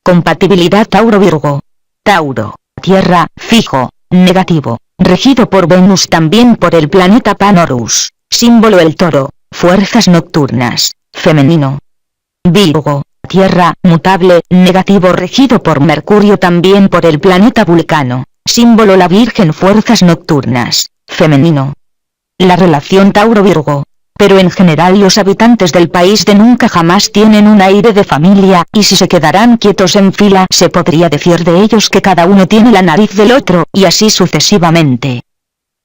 Compatibilidad Tauro-Virgo. Tauro, tierra, fijo, negativo, regido por Venus, también por el planeta Panorus, símbolo el toro, fuerzas nocturnas, femenino. Virgo, tierra, mutable, negativo, regido por Mercurio, también por el planeta Vulcano, símbolo la Virgen, fuerzas nocturnas, femenino. La relación Tauro-Virgo. Pero en general los habitantes del país de nunca jamás tienen un aire de familia, y si se quedarán quietos en fila se podría decir de ellos que cada uno tiene la nariz del otro, y así sucesivamente.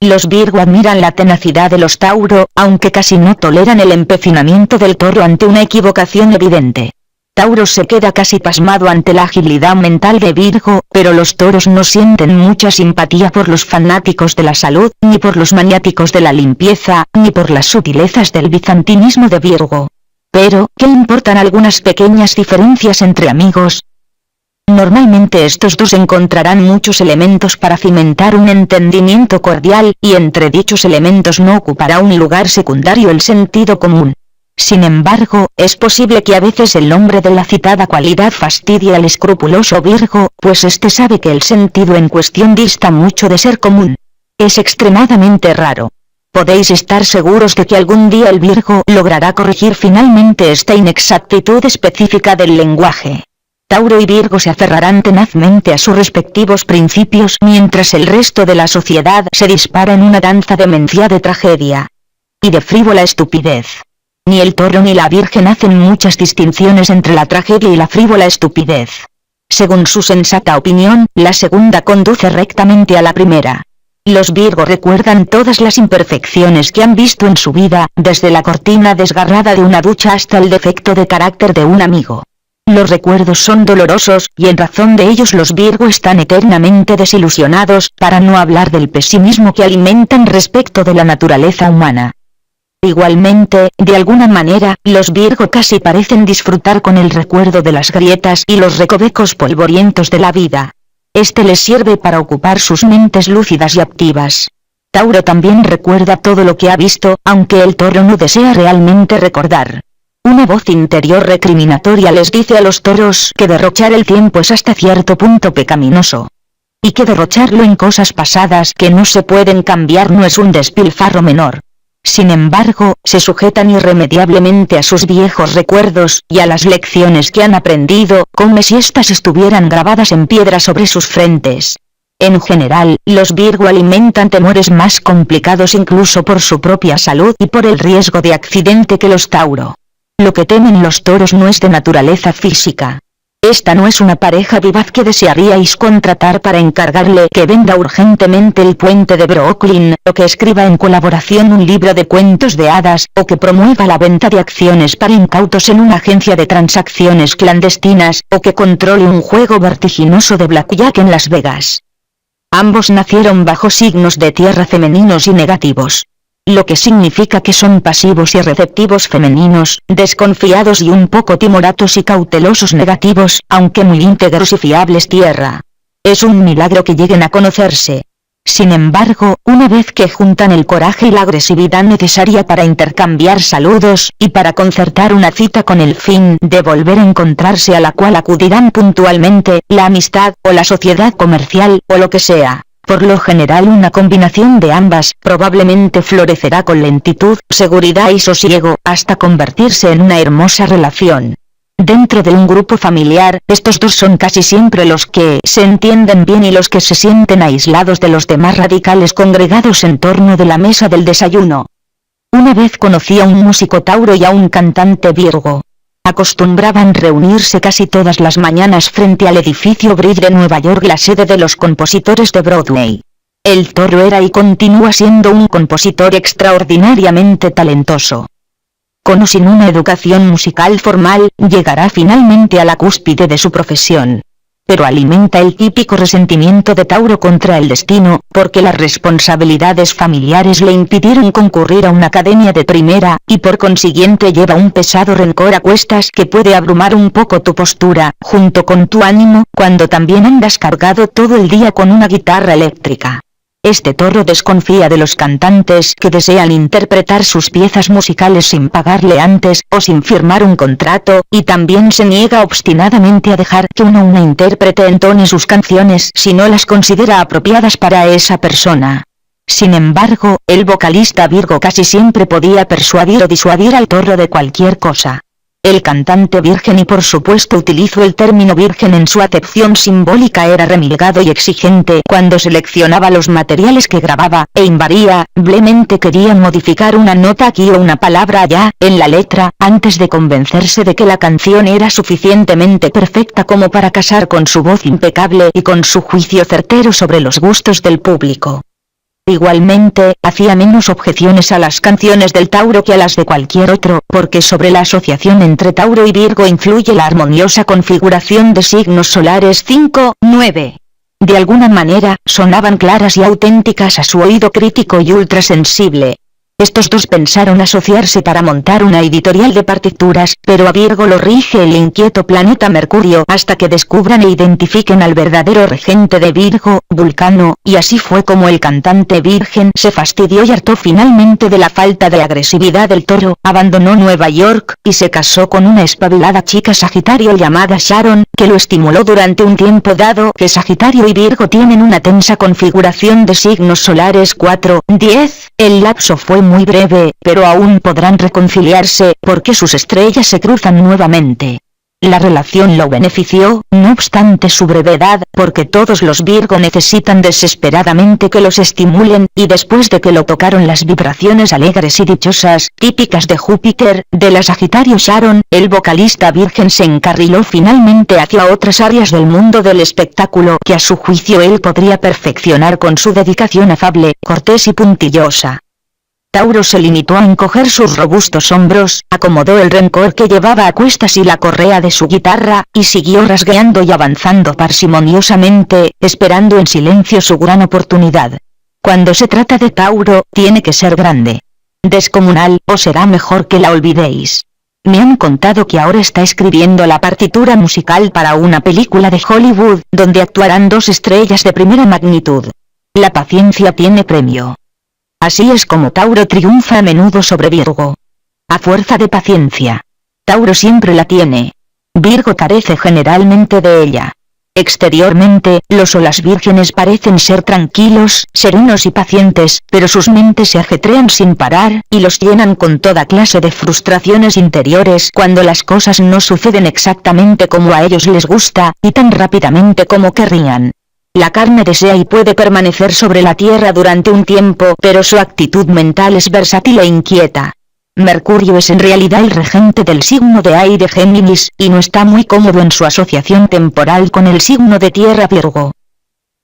Los Virgo admiran la tenacidad de los Tauro, aunque casi no toleran el empecinamiento del toro ante una equivocación evidente. Tauro se queda casi pasmado ante la agilidad mental de Virgo, pero los toros no sienten mucha simpatía por los fanáticos de la salud, ni por los maniáticos de la limpieza, ni por las sutilezas del bizantinismo de Virgo. Pero, ¿qué importan algunas pequeñas diferencias entre amigos? Normalmente estos dos encontrarán muchos elementos para cimentar un entendimiento cordial, y entre dichos elementos no ocupará un lugar secundario el sentido común. Sin embargo, es posible que a veces el nombre de la citada cualidad fastidie al escrupuloso Virgo, pues éste sabe que el sentido en cuestión dista mucho de ser común. Es extremadamente raro. Podéis estar seguros de que algún día el Virgo logrará corregir finalmente esta inexactitud específica del lenguaje. Tauro y Virgo se aferrarán tenazmente a sus respectivos principios mientras el resto de la sociedad se dispara en una danza demencial de tragedia y de frívola estupidez. Ni el toro ni la Virgen hacen muchas distinciones entre la tragedia y la frívola estupidez. Según su sensata opinión, la segunda conduce rectamente a la primera. Los Virgo recuerdan todas las imperfecciones que han visto en su vida, desde la cortina desgarrada de una ducha hasta el defecto de carácter de un amigo. Los recuerdos son dolorosos, y en razón de ellos los Virgo están eternamente desilusionados, para no hablar del pesimismo que alimentan respecto de la naturaleza humana. Igualmente, de alguna manera, los Virgo casi parecen disfrutar con el recuerdo de las grietas y los recovecos polvorientos de la vida. Este les sirve para ocupar sus mentes lúcidas y activas. Tauro también recuerda todo lo que ha visto, aunque el toro no desea realmente recordar. Una voz interior recriminatoria les dice a los toros que derrochar el tiempo es hasta cierto punto pecaminoso. Y que derrocharlo en cosas pasadas que no se pueden cambiar no es un despilfarro menor. Sin embargo, se sujetan irremediablemente a sus viejos recuerdos, y a las lecciones que han aprendido, como si éstas estuvieran grabadas en piedra sobre sus frentes. En general, los Virgo alimentan temores más complicados incluso por su propia salud y por el riesgo de accidente que los Tauro. Lo que temen los toros no es de naturaleza física. Esta no es una pareja vivaz que desearíais contratar para encargarle que venda urgentemente el puente de Brooklyn, o que escriba en colaboración un libro de cuentos de hadas, o que promueva la venta de acciones para incautos en una agencia de transacciones clandestinas, o que controle un juego vertiginoso de blackjack en Las Vegas. Ambos nacieron bajo signos de tierra femeninos y negativos. Lo que significa que son pasivos y receptivos femeninos, desconfiados y un poco timoratos y cautelosos negativos, aunque muy íntegros y fiables tierra. Es un milagro que lleguen a conocerse. Sin embargo, una vez que juntan el coraje y la agresividad necesaria para intercambiar saludos, y para concertar una cita con el fin de volver a encontrarse a la cual acudirán puntualmente, la amistad, o la sociedad comercial, o lo que sea. Por lo general una combinación de ambas, probablemente florecerá con lentitud, seguridad y sosiego, hasta convertirse en una hermosa relación. Dentro de un grupo familiar, estos dos son casi siempre los que se entienden bien y los que se sienten aislados de los demás radicales congregados en torno de la mesa del desayuno. Una vez conocí a un músico Tauro y a un cantante Virgo. Acostumbraban reunirse casi todas las mañanas frente al edificio Bridge de Nueva York, la sede de los compositores de Broadway. El toro era y continúa siendo un compositor extraordinariamente talentoso. Con o sin una educación musical formal, llegará finalmente a la cúspide de su profesión. Pero alimenta el típico resentimiento de Tauro contra el destino, porque las responsabilidades familiares le impidieron concurrir a una academia de primera, y por consiguiente lleva un pesado rencor a cuestas que puede abrumar un poco tu postura, junto con tu ánimo, cuando también andas cargado todo el día con una guitarra eléctrica. este toro desconfía de los cantantes que desean interpretar sus piezas musicales sin pagarle antes o sin firmar un contrato, y también se niega obstinadamente a dejar que una intérprete entone sus canciones si no las considera apropiadas para esa persona. Sin embargo, el vocalista Virgo casi siempre podía persuadir o disuadir al toro de cualquier cosa. El cantante virgen, y por supuesto utilizo el término virgen en su acepción simbólica, era remilgado y exigente cuando seleccionaba los materiales que grababa, e invariablemente quería modificar una nota aquí o una palabra allá en la letra, antes de convencerse de que la canción era suficientemente perfecta como para casar con su voz impecable y con su juicio certero sobre los gustos del público. Igualmente, hacía menos objeciones a las canciones del Tauro que a las de cualquier otro, porque sobre la asociación entre Tauro y Virgo influye la armoniosa configuración de signos solares 5, 9. De alguna manera, sonaban claras y auténticas a su oído crítico y ultrasensible. Estos dos pensaron asociarse para montar una editorial de partituras, pero a Virgo lo rige el inquieto planeta Mercurio hasta que descubran e identifiquen al verdadero regente de Virgo, Vulcano, y así fue como el cantante virgen se fastidió y hartó finalmente de la falta de agresividad del toro, abandonó Nueva York, y se casó con una espabilada chica Sagitario llamada Sharon, que lo estimuló durante un tiempo dado que Sagitario y Virgo tienen una tensa configuración de signos solares 4, 10, el lapso fue muy breve, pero aún podrán reconciliarse, porque sus estrellas se cruzan nuevamente. La relación lo benefició, no obstante su brevedad, porque todos los Virgo necesitan desesperadamente que los estimulen, y después de que lo tocaron las vibraciones alegres y dichosas, típicas de Júpiter, de la Sagitario Sharon, el vocalista virgen se encarriló finalmente hacia otras áreas del mundo del espectáculo que a su juicio él podría perfeccionar con su dedicación afable, cortés y puntillosa. Tauro se limitó a encoger sus robustos hombros, acomodó el rencor que llevaba a cuestas y la correa de su guitarra, y siguió rasgueando y avanzando parsimoniosamente, esperando en silencio su gran oportunidad. Cuando se trata de Tauro, tiene que ser grande, descomunal, o será mejor que la olvidéis. Me han contado que ahora está escribiendo la partitura musical para una película de Hollywood, donde actuarán dos estrellas de primera magnitud. La paciencia tiene premio. Así es como Tauro triunfa a menudo sobre Virgo. A fuerza de paciencia. Tauro siempre la tiene. Virgo carece generalmente de ella. Exteriormente, los o las vírgenes parecen ser tranquilos, serenos y pacientes, pero sus mentes se ajetrean sin parar, y los llenan con toda clase de frustraciones interiores cuando las cosas no suceden exactamente como a ellos les gusta, y tan rápidamente como querrían. La carne desea y puede permanecer sobre la tierra durante un tiempo, pero su actitud mental es versátil e inquieta. Mercurio es en realidad el regente del signo de aire Géminis, y no está muy cómodo en su asociación temporal con el signo de tierra Virgo.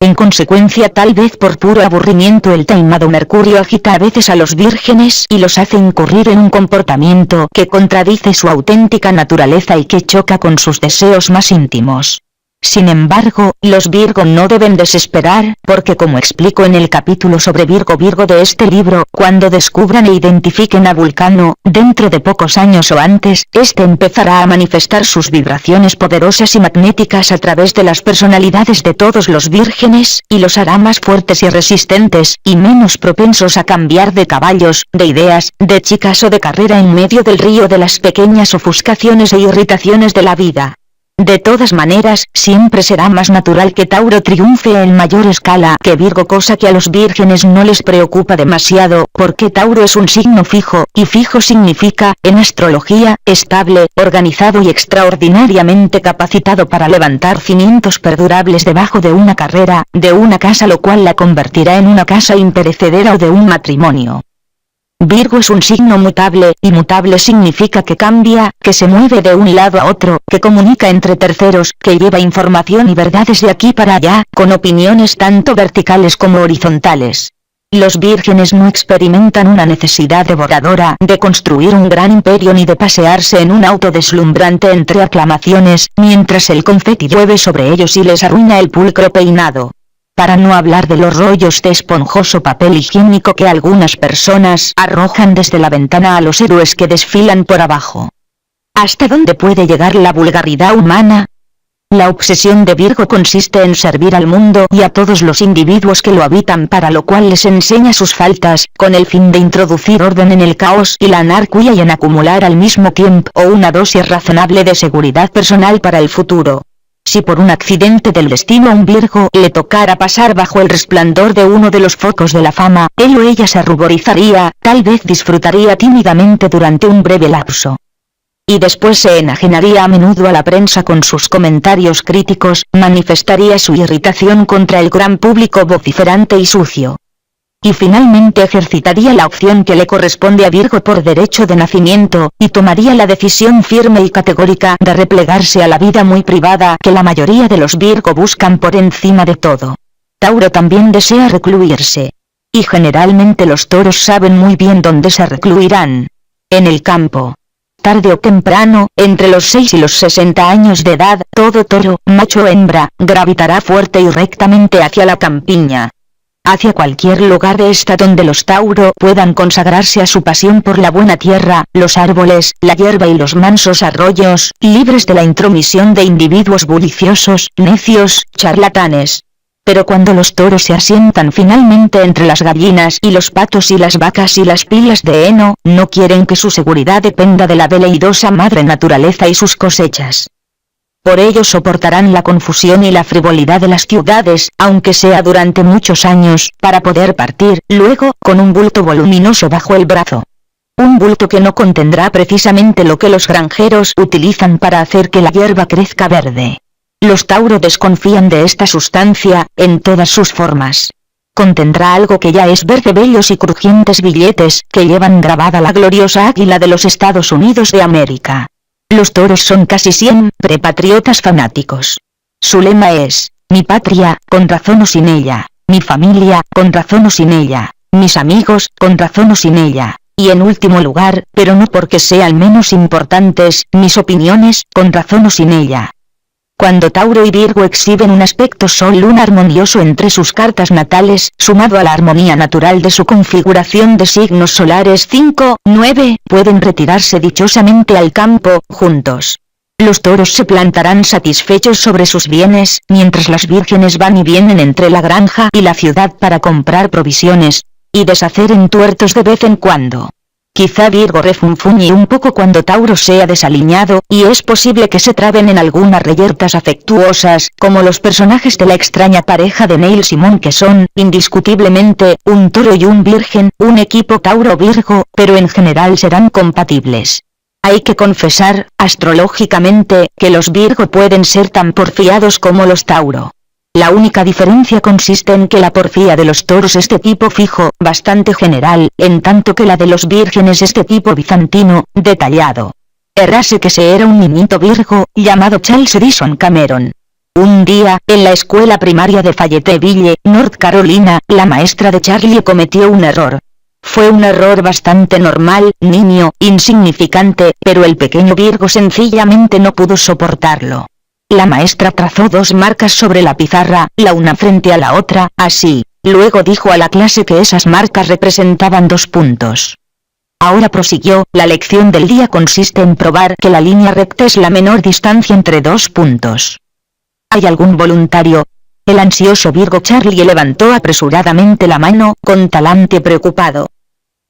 En consecuencia, tal vez por puro aburrimiento, el taimado Mercurio agita a veces a los vírgenes y los hace incurrir en un comportamiento que contradice su auténtica naturaleza y que choca con sus deseos más íntimos. Sin embargo, los Virgo no deben desesperar, porque como explico en el capítulo sobre Virgo de este libro, cuando descubran e identifiquen a Vulcano, dentro de pocos años o antes, este empezará a manifestar sus vibraciones poderosas y magnéticas a través de las personalidades de todos los vírgenes, y los hará más fuertes y resistentes, y menos propensos a cambiar de caballos, de ideas, de chicas o de carrera en medio del río de las pequeñas ofuscaciones e irritaciones de la vida. De todas maneras, siempre será más natural que Tauro triunfe en mayor escala que Virgo, cosa que a los vírgenes no les preocupa demasiado, porque Tauro es un signo fijo, y fijo significa, en astrología, estable, organizado y extraordinariamente capacitado para levantar cimientos perdurables debajo de una carrera, de una casa, lo cual la convertirá en una casa imperecedera, o de un matrimonio. Virgo es un signo mutable, y mutable significa que cambia, que se mueve de un lado a otro, que comunica entre terceros, que lleva información y verdades de aquí para allá, con opiniones tanto verticales como horizontales. Los vírgenes no experimentan una necesidad devoradora de construir un gran imperio ni de pasearse en un auto deslumbrante entre aclamaciones, mientras el confeti llueve sobre ellos y les arruina el pulcro peinado. Para no hablar de los rollos de esponjoso papel higiénico que algunas personas arrojan desde la ventana a los héroes que desfilan por abajo. ¿Hasta dónde puede llegar la vulgaridad humana? La obsesión de Virgo consiste en servir al mundo y a todos los individuos que lo habitan, para lo cual les enseña sus faltas, con el fin de introducir orden en el caos y la anarquía y en acumular al mismo tiempo una dosis razonable de seguridad personal para el futuro. Si por un accidente del destino a un Virgo le tocara pasar bajo el resplandor de uno de los focos de la fama, él o ella se ruborizaría, tal vez disfrutaría tímidamente durante un breve lapso. Y después se enajenaría a menudo a la prensa con sus comentarios críticos, manifestaría su irritación contra el gran público vociferante y sucio. Y finalmente ejercitaría la opción que le corresponde a Virgo por derecho de nacimiento, y tomaría la decisión firme y categórica de replegarse a la vida muy privada que la mayoría de los Virgo buscan por encima de todo. Tauro también desea recluirse. Y generalmente los toros saben muy bien dónde se recluirán. En el campo. Tarde o temprano, entre los 6 y los 60 años de edad, todo toro, macho o hembra, gravitará fuerte y rectamente hacia la campiña. Hacia cualquier lugar de esta donde los Tauro puedan consagrarse a su pasión por la buena tierra, los árboles, la hierba y los mansos arroyos, libres de la intromisión de individuos buliciosos, necios, charlatanes. Pero cuando los toros se asientan finalmente entre las gallinas y los patos y las vacas y las pilas de heno, no quieren que su seguridad dependa de la veleidosa madre naturaleza y sus cosechas. Por ello soportarán la confusión y la frivolidad de las ciudades, aunque sea durante muchos años, para poder partir, luego, con un bulto voluminoso bajo el brazo. Un bulto que no contendrá precisamente lo que los granjeros utilizan para hacer que la hierba crezca verde. Los Tauro desconfían de esta sustancia, en todas sus formas. Contendrá algo que ya es verde, bellos y crujientes billetes, que llevan grabada la gloriosa águila de los Estados Unidos de América. Los toros son casi siempre patriotas fanáticos. Su lema es: mi patria, con razón o sin ella; mi familia, con razón o sin ella; mis amigos, con razón o sin ella; y en último lugar, pero no porque sean menos importantes, mis opiniones, con razón o sin ella. Cuando Tauro y Virgo exhiben un aspecto sol-luna armonioso entre sus cartas natales, sumado a la armonía natural de su configuración de signos solares 5, 9, pueden retirarse dichosamente al campo, juntos. Los toros se plantarán satisfechos sobre sus bienes, mientras las vírgenes van y vienen entre la granja y la ciudad para comprar provisiones, y deshacer entuertos de vez en cuando. Quizá Virgo refunfuñe un poco cuando Tauro sea desaliñado, y es posible que se traben en algunas reyertas afectuosas, como los personajes de la extraña pareja de Neil Simon, que son, indiscutiblemente, un toro y un virgen, un equipo Tauro-Virgo, pero en general serán compatibles. Hay que confesar, astrológicamente, que los Virgo pueden ser tan porfiados como los Tauro. La única diferencia consiste en que la porfía de los toros es de tipo fijo, bastante general, en tanto que la de los vírgenes es de tipo bizantino, detallado. Érase que se era un niñito Virgo, llamado Charles Edison Cameron. Un día, en la escuela primaria de Fayetteville, North Carolina, la maestra de Charlie cometió un error. Fue un error bastante normal, nimio, insignificante, pero el pequeño Virgo sencillamente no pudo soportarlo. La maestra trazó 2 marcas sobre la pizarra, la una frente a la otra, así. Luego dijo a la clase que esas marcas representaban 2 puntos. Ahora prosiguió: la lección del día consiste en probar que la línea recta es la menor distancia entre 2 puntos. ¿Hay algún voluntario? El ansioso Virgo Charlie levantó apresuradamente la mano, con talante preocupado.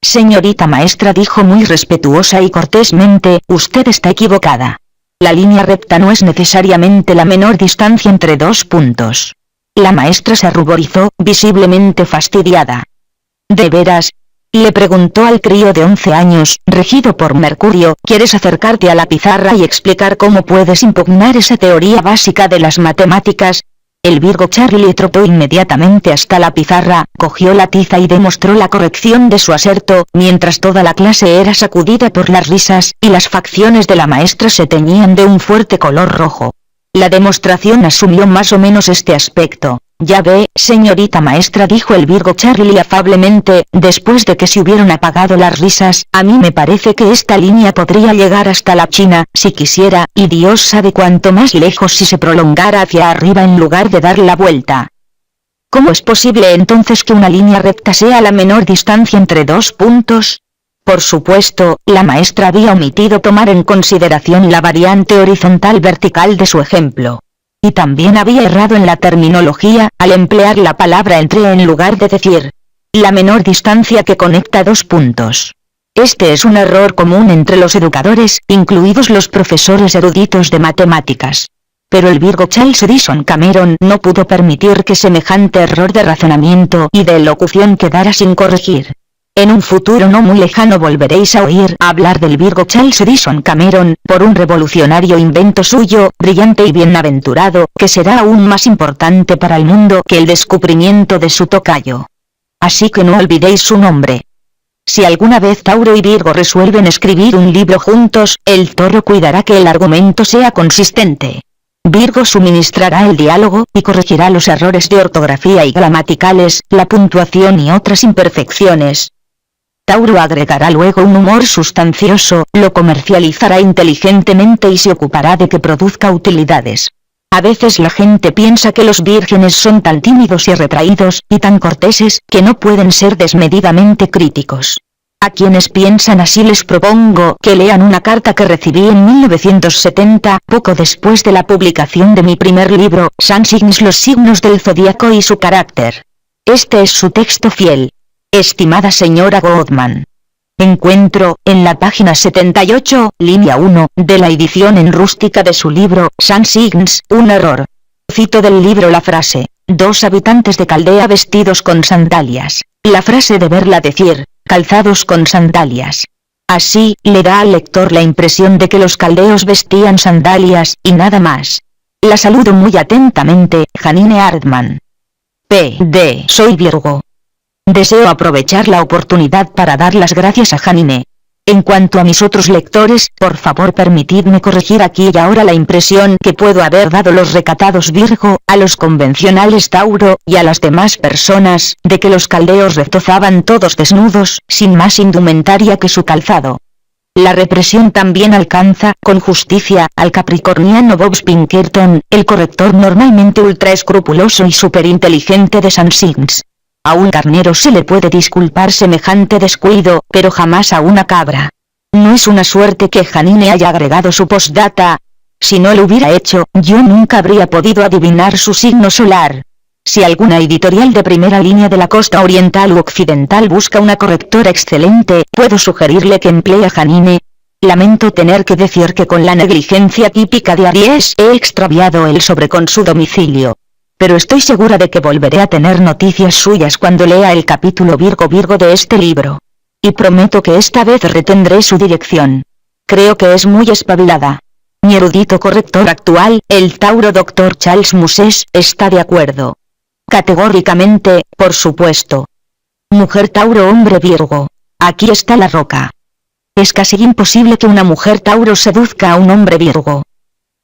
Señorita maestra, dijo muy respetuosa y cortésmente, usted está equivocada. La línea recta no es necesariamente la menor distancia entre 2 puntos. La maestra se ruborizó, visiblemente fastidiada. ¿De veras? Le preguntó al crío de 11 años, regido por Mercurio, ¿quieres acercarte a la pizarra y explicar cómo puedes impugnar esa teoría básica de las matemáticas? El Virgo Charlie trotó inmediatamente hasta la pizarra, cogió la tiza y demostró la corrección de su aserto, mientras toda la clase era sacudida por las risas, y las facciones de la maestra se teñían de un fuerte color rojo. La demostración asumió más o menos este aspecto. Ya ve, señorita maestra, dijo el Virgo Charlie afablemente, después de que se hubieron apagado las risas, a mí me parece que esta línea podría llegar hasta la China, si quisiera, y Dios sabe cuánto más lejos si se prolongara hacia arriba en lugar de dar la vuelta. ¿Cómo es posible entonces que una línea recta sea la menor distancia entre 2 puntos? Por supuesto, la maestra había omitido tomar en consideración la variante horizontal-vertical de su ejemplo. y también había errado en la terminología, al emplear la palabra entre en lugar de decir la menor distancia que conecta dos puntos. Este es un error común entre los educadores, incluidos los profesores eruditos de matemáticas. Pero el Virgo Charles Edison Cameron no pudo permitir que semejante error de razonamiento y de elocución quedara sin corregir. En un futuro no muy lejano volveréis a oír hablar del Virgo Charles Edison Cameron, por un revolucionario invento suyo, brillante y bienaventurado, que será aún más importante para el mundo que el descubrimiento de su tocayo. Así que no olvidéis su nombre. Si alguna vez Tauro y Virgo resuelven escribir un libro juntos, el Toro cuidará que el argumento sea consistente. Virgo suministrará el diálogo, y corregirá los errores de ortografía y gramaticales, la puntuación y otras imperfecciones. Tauro agregará luego un humor sustancioso, lo comercializará inteligentemente y se ocupará de que produzca utilidades. A veces la gente piensa que los vírgenes son tan tímidos y retraídos, y tan corteses, que no pueden ser desmedidamente críticos. A quienes piensan así les propongo que lean una carta que recibí en 1970, poco después de la publicación de mi primer libro, Sun Signs, los signos del zodíaco y su carácter. Este es su texto fiel. Estimada señora Goodman. Encuentro, en la página 78, línea 1, de la edición en rústica de su libro, Sun Signs, un error. Cito del libro la frase, 2 habitantes de Caldea vestidos con sandalias. La frase deberla decir, calzados con sandalias. Así, le da al lector la impresión de que los caldeos vestían sandalias, y nada más. La saludo muy atentamente, Janine Hartman. P.D. Soy Virgo. Deseo aprovechar la oportunidad para dar las gracias a Janine. En cuanto a mis otros lectores, por favor permitidme corregir aquí y ahora la impresión que puedo haber dado los recatados Virgo, a los convencionales Tauro, y a las demás personas, de que los caldeos retozaban todos desnudos, sin más indumentaria que su calzado. La represión también alcanza, con justicia, al capricorniano Bob Pinkerton, el corrector normalmente ultra escrupuloso y superinteligente de Sun Signs. A un carnero se le puede disculpar semejante descuido, pero jamás a una cabra. No es una suerte que Janine haya agregado su postdata. Si no lo hubiera hecho, yo nunca habría podido adivinar su signo solar. Si alguna editorial de primera línea de la costa oriental u occidental busca una correctora excelente, puedo sugerirle que emplee a Janine. Lamento tener que decir que con la negligencia típica de Aries he extraviado el sobre con su domicilio. Pero estoy segura de que volveré a tener noticias suyas cuando lea el capítulo Virgo de este libro. Y prometo que esta vez retendré su dirección. Creo que es muy espabilada. Mi erudito corrector actual, el Tauro Dr. Charles Muses, está de acuerdo. Categóricamente, por supuesto. Mujer Tauro hombre Virgo. Aquí está la roca. Es casi imposible que una mujer Tauro seduzca a un hombre Virgo.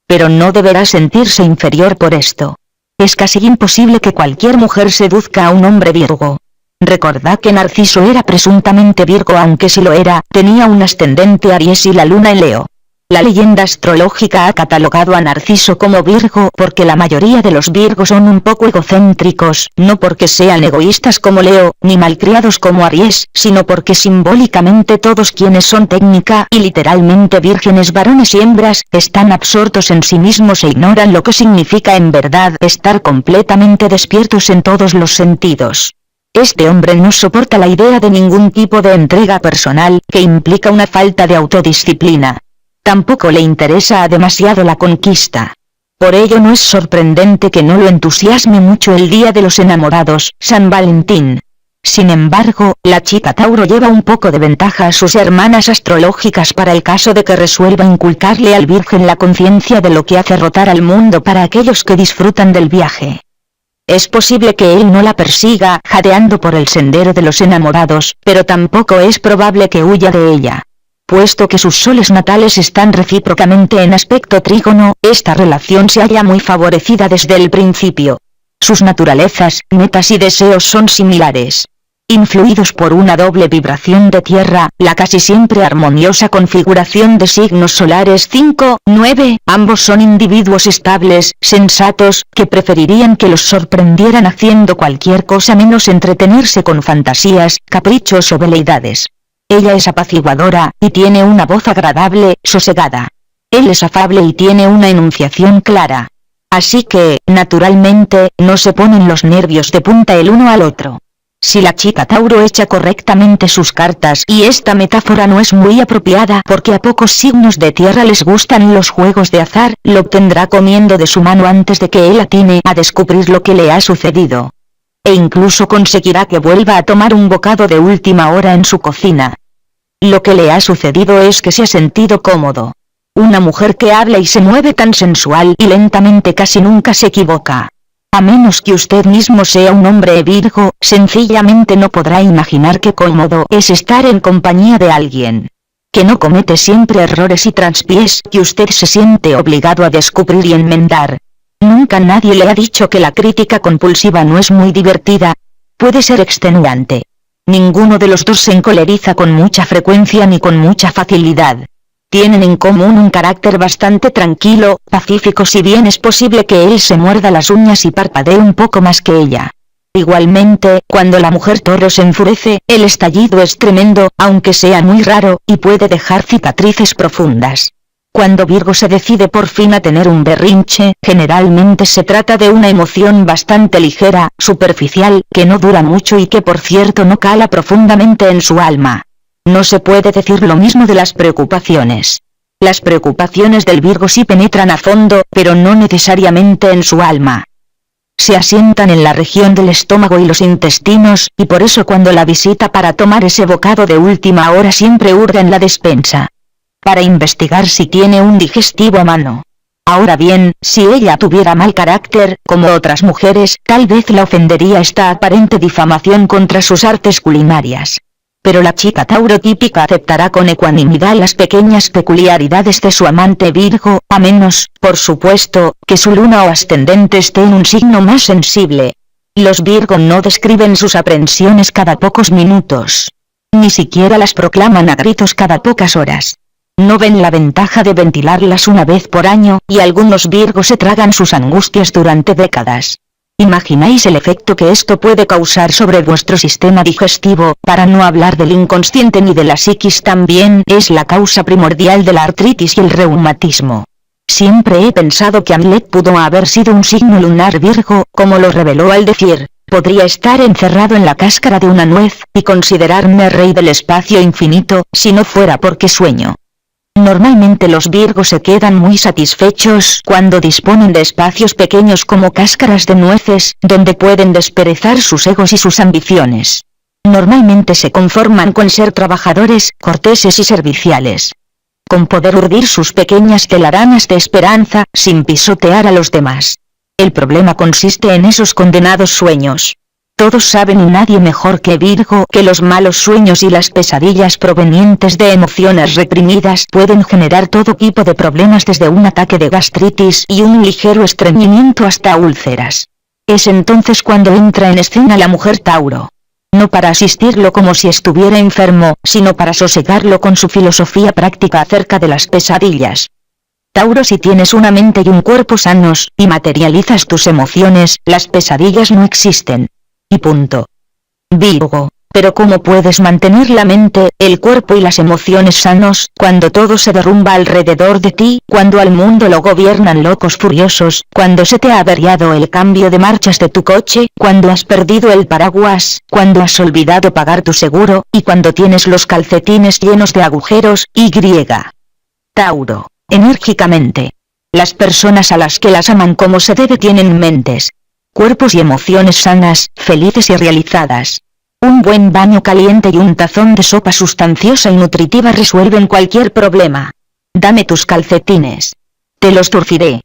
Pero no deberá sentirse inferior por esto. Es casi imposible que cualquier mujer seduzca a un hombre Virgo. Recordad que Narciso era presuntamente Virgo, aunque si lo era, tenía un ascendente Aries y la luna en Leo. La leyenda astrológica ha catalogado a Narciso como Virgo porque la mayoría de los Virgos son un poco egocéntricos, no porque sean egoístas como Leo, ni malcriados como Aries, sino porque simbólicamente todos quienes son técnica y literalmente vírgenes varones y hembras, están absortos en sí mismos e ignoran lo que significa en verdad estar completamente despiertos en todos los sentidos. Este hombre no soporta la idea de ningún tipo de entrega personal, que implica una falta de autodisciplina. Tampoco le interesa demasiado la conquista. Por ello no es sorprendente que no lo entusiasme mucho el Día de los Enamorados, San Valentín. Sin embargo, la chica Tauro lleva un poco de ventaja a sus hermanas astrológicas para el caso de que resuelva inculcarle al Virgen la conciencia de lo que hace rotar al mundo para aquellos que disfrutan del viaje. Es posible que él no la persiga, jadeando por el sendero de los enamorados, pero tampoco es probable que huya de ella. Puesto que sus soles natales están recíprocamente en aspecto trígono, esta relación se halla muy favorecida desde el principio. Sus naturalezas, metas y deseos son similares. Influidos por una doble vibración de tierra, la casi siempre armoniosa configuración de signos solares 5, 9, ambos son individuos estables, sensatos, que preferirían que los sorprendieran haciendo cualquier cosa menos entretenerse con fantasías, caprichos o veleidades. Ella es apaciguadora, y tiene una voz agradable, sosegada. Él es afable y tiene una enunciación clara. Así que, naturalmente, no se ponen los nervios de punta el uno al otro. Si la chica Tauro echa correctamente sus cartas, y esta metáfora no es muy apropiada porque a pocos signos de tierra les gustan los juegos de azar, lo obtendrá comiendo de su mano antes de que él atine a descubrir lo que le ha sucedido. E incluso conseguirá que vuelva a tomar un bocado de última hora en su cocina. Lo que le ha sucedido es que se ha sentido cómodo. Una mujer que habla y se mueve tan sensual y lentamente casi nunca se equivoca. A menos que usted mismo sea un hombre Virgo, sencillamente no podrá imaginar qué cómodo es estar en compañía de alguien que no comete siempre errores y traspiés que usted se siente obligado a descubrir y enmendar. Nunca nadie le ha dicho que la crítica compulsiva no es muy divertida. Puede ser extenuante. Ninguno de los dos se encoleriza con mucha frecuencia ni con mucha facilidad. Tienen en común un carácter bastante tranquilo, pacífico, si bien es posible que él se muerda las uñas y parpadee un poco más que ella. Igualmente, cuando la mujer Toro se enfurece, el estallido es tremendo, aunque sea muy raro, y puede dejar cicatrices profundas. Cuando Virgo se decide por fin a tener un berrinche, generalmente se trata de una emoción bastante ligera, superficial, que no dura mucho y que por cierto no cala profundamente en su alma. No se puede decir lo mismo de las preocupaciones. Las preocupaciones del Virgo sí penetran a fondo, pero no necesariamente en su alma. Se asientan en la región del estómago y los intestinos, y por eso cuando la visita para tomar ese bocado de última hora siempre hurga en la despensa para investigar si tiene un digestivo a mano. Ahora bien, si ella tuviera mal carácter, como otras mujeres, tal vez la ofendería esta aparente difamación contra sus artes culinarias. Pero la chica Tauro típica aceptará con ecuanimidad las pequeñas peculiaridades de su amante Virgo, a menos, por supuesto, que su luna o ascendente esté en un signo más sensible. Los Virgo no describen sus aprensiones cada pocos minutos. Ni siquiera las proclaman a gritos cada pocas horas. No ven la ventaja de ventilarlas una vez por año, y algunos Virgos se tragan sus angustias durante décadas. ¿Imagináis el efecto que esto puede causar sobre vuestro sistema digestivo? Para no hablar del inconsciente ni de la psiquis, también es la causa primordial de la artritis y el reumatismo. Siempre he pensado que Hamlet pudo haber sido un signo lunar Virgo, como lo reveló al decir: podría estar encerrado en la cáscara de una nuez, y considerarme rey del espacio infinito, si no fuera porque sueño. Normalmente los Virgos se quedan muy satisfechos cuando disponen de espacios pequeños como cáscaras de nueces, donde pueden desperezar sus egos y sus ambiciones. Normalmente se conforman con ser trabajadores, corteses y serviciales. Con poder urdir sus pequeñas telarañas de esperanza, sin pisotear a los demás. El problema consiste en esos condenados sueños. Todos saben y nadie mejor que Virgo que los malos sueños y las pesadillas provenientes de emociones reprimidas pueden generar todo tipo de problemas, desde un ataque de gastritis y un ligero estreñimiento hasta úlceras. Es entonces cuando entra en escena la mujer Tauro. No para asistirlo como si estuviera enfermo, sino para sosegarlo con su filosofía práctica acerca de las pesadillas. Tauro, si tienes una mente y un cuerpo sanos, y materializas tus emociones, las pesadillas no existen. Y punto. Virgo, pero ¿cómo puedes mantener la mente, el cuerpo y las emociones sanos, cuando todo se derrumba alrededor de ti, cuando al mundo lo gobiernan locos furiosos, cuando se te ha averiado el cambio de marchas de tu coche, cuando has perdido el paraguas, cuando has olvidado pagar tu seguro, y cuando tienes los calcetines llenos de agujeros? Tauro, enérgicamente. Las personas a las que las aman como se debe tienen mentes, cuerpos y emociones sanas, felices y realizadas. Un buen baño caliente y un tazón de sopa sustanciosa y nutritiva resuelven cualquier problema. Dame tus calcetines. Te los turciré.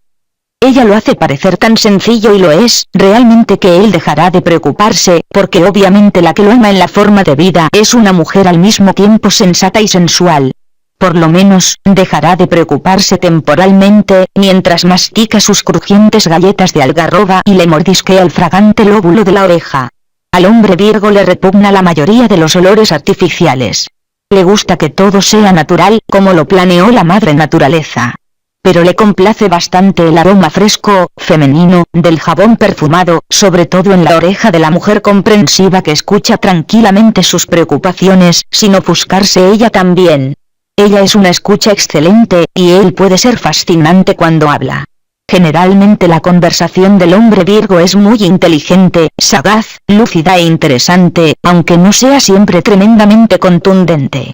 Ella lo hace parecer tan sencillo, y lo es, realmente, que él dejará de preocuparse, porque obviamente la que lo ama en la forma de vida es una mujer al mismo tiempo sensata y sensual. Por lo menos, dejará de preocuparse temporalmente, mientras mastica sus crujientes galletas de algarroba y le mordisquea el fragante lóbulo de la oreja. Al hombre Virgo le repugna la mayoría de los olores artificiales. Le gusta que todo sea natural, como lo planeó la madre naturaleza. Pero le complace bastante el aroma fresco, femenino, del jabón perfumado, sobre todo en la oreja de la mujer comprensiva que escucha tranquilamente sus preocupaciones, sin ofuscarse ella también. Ella es una escucha excelente, y él puede ser fascinante cuando habla. Generalmente la conversación del hombre Virgo es muy inteligente, sagaz, lúcida e interesante, aunque no sea siempre tremendamente contundente.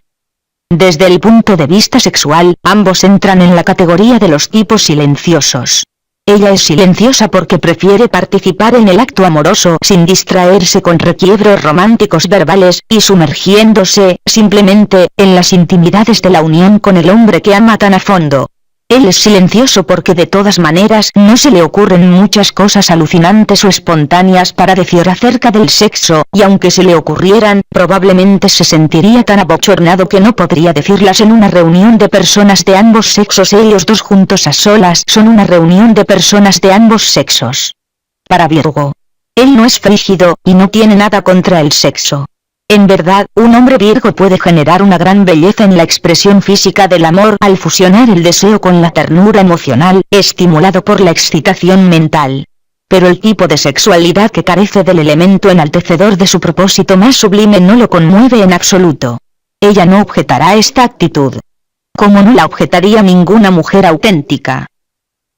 Desde el punto de vista sexual, ambos entran en la categoría de los tipos silenciosos. Ella es silenciosa porque prefiere participar en el acto amoroso sin distraerse con requiebros románticos verbales, y sumergiéndose, simplemente, en las intimidades de la unión con el hombre que ama tan a fondo. Él es silencioso porque de todas maneras no se le ocurren muchas cosas alucinantes o espontáneas para decir acerca del sexo, y aunque se le ocurrieran, probablemente se sentiría tan abochornado que no podría decirlas en una reunión de personas de ambos sexos. Ellos dos juntos a solas son una reunión de personas de ambos sexos. Para Virgo, él no es frígido, y no tiene nada contra el sexo. En verdad, un hombre Virgo puede generar una gran belleza en la expresión física del amor al fusionar el deseo con la ternura emocional, estimulado por la excitación mental. Pero el tipo de sexualidad que carece del elemento enaltecedor de su propósito más sublime no lo conmueve en absoluto. Ella no objetará esta actitud, como no la objetaría ninguna mujer auténtica.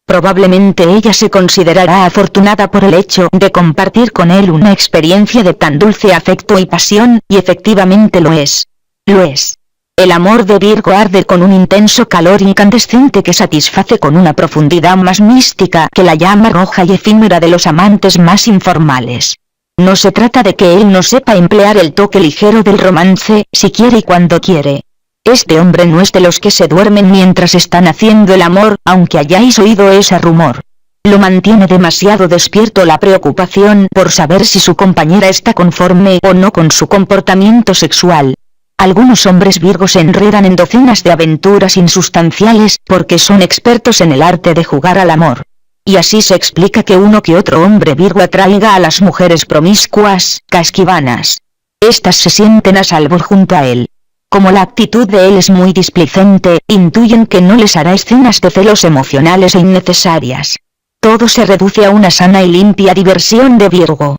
Probablemente ella se considerará afortunada por el hecho de compartir con él una experiencia de tan dulce afecto y pasión, y efectivamente lo es. Lo es. El amor de Virgo arde con un intenso calor incandescente que satisface con una profundidad más mística que la llama roja y efímera de los amantes más informales. No se trata de que él no sepa emplear el toque ligero del romance, si quiere y cuando quiere. Este hombre no es de los que se duermen mientras están haciendo el amor, aunque hayáis oído ese rumor. Lo mantiene demasiado despierto la preocupación por saber si su compañera está conforme o no con su comportamiento sexual. Algunos hombres Virgo se enredan en docenas de aventuras insustanciales porque son expertos en el arte de jugar al amor. Y así se explica que uno que otro hombre Virgo atraiga a las mujeres promiscuas, casquivanas. Estas se sienten a salvo junto a él. Como la actitud de él es muy displicente, intuyen que no les hará escenas de celos emocionales e innecesarias. Todo se reduce a una sana y limpia diversión de Virgo.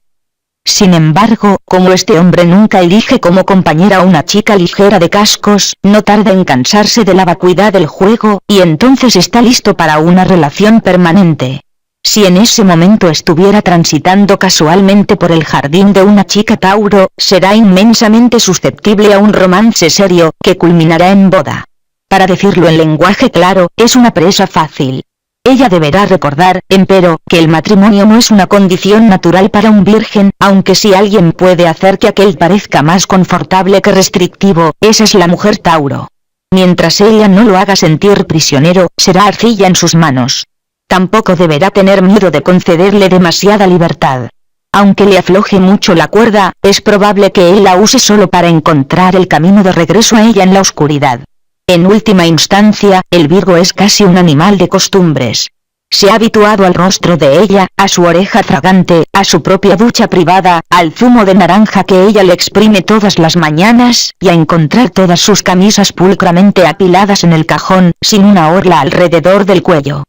Sin embargo, como este hombre nunca elige como compañera a una chica ligera de cascos, no tarda en cansarse de la vacuidad del juego, y entonces está listo para una relación permanente. Si en ese momento estuviera transitando casualmente por el jardín de una chica Tauro, será inmensamente susceptible a un romance serio, que culminará en boda. Para decirlo en lenguaje claro, es una presa fácil. Ella deberá recordar, empero, que el matrimonio no es una condición natural para un virgen, aunque si alguien puede hacer que aquel parezca más confortable que restrictivo, esa es la mujer Tauro. Mientras ella no lo haga sentir prisionero, será arcilla en sus manos. Tampoco deberá tener miedo de concederle demasiada libertad. Aunque le afloje mucho la cuerda, es probable que él la use solo para encontrar el camino de regreso a ella en la oscuridad. En última instancia, el Virgo es casi un animal de costumbres. Se ha habituado al rostro de ella, a su oreja fragante, a su propia ducha privada, al zumo de naranja que ella le exprime todas las mañanas, y a encontrar todas sus camisas pulcramente apiladas en el cajón, sin una orla alrededor del cuello.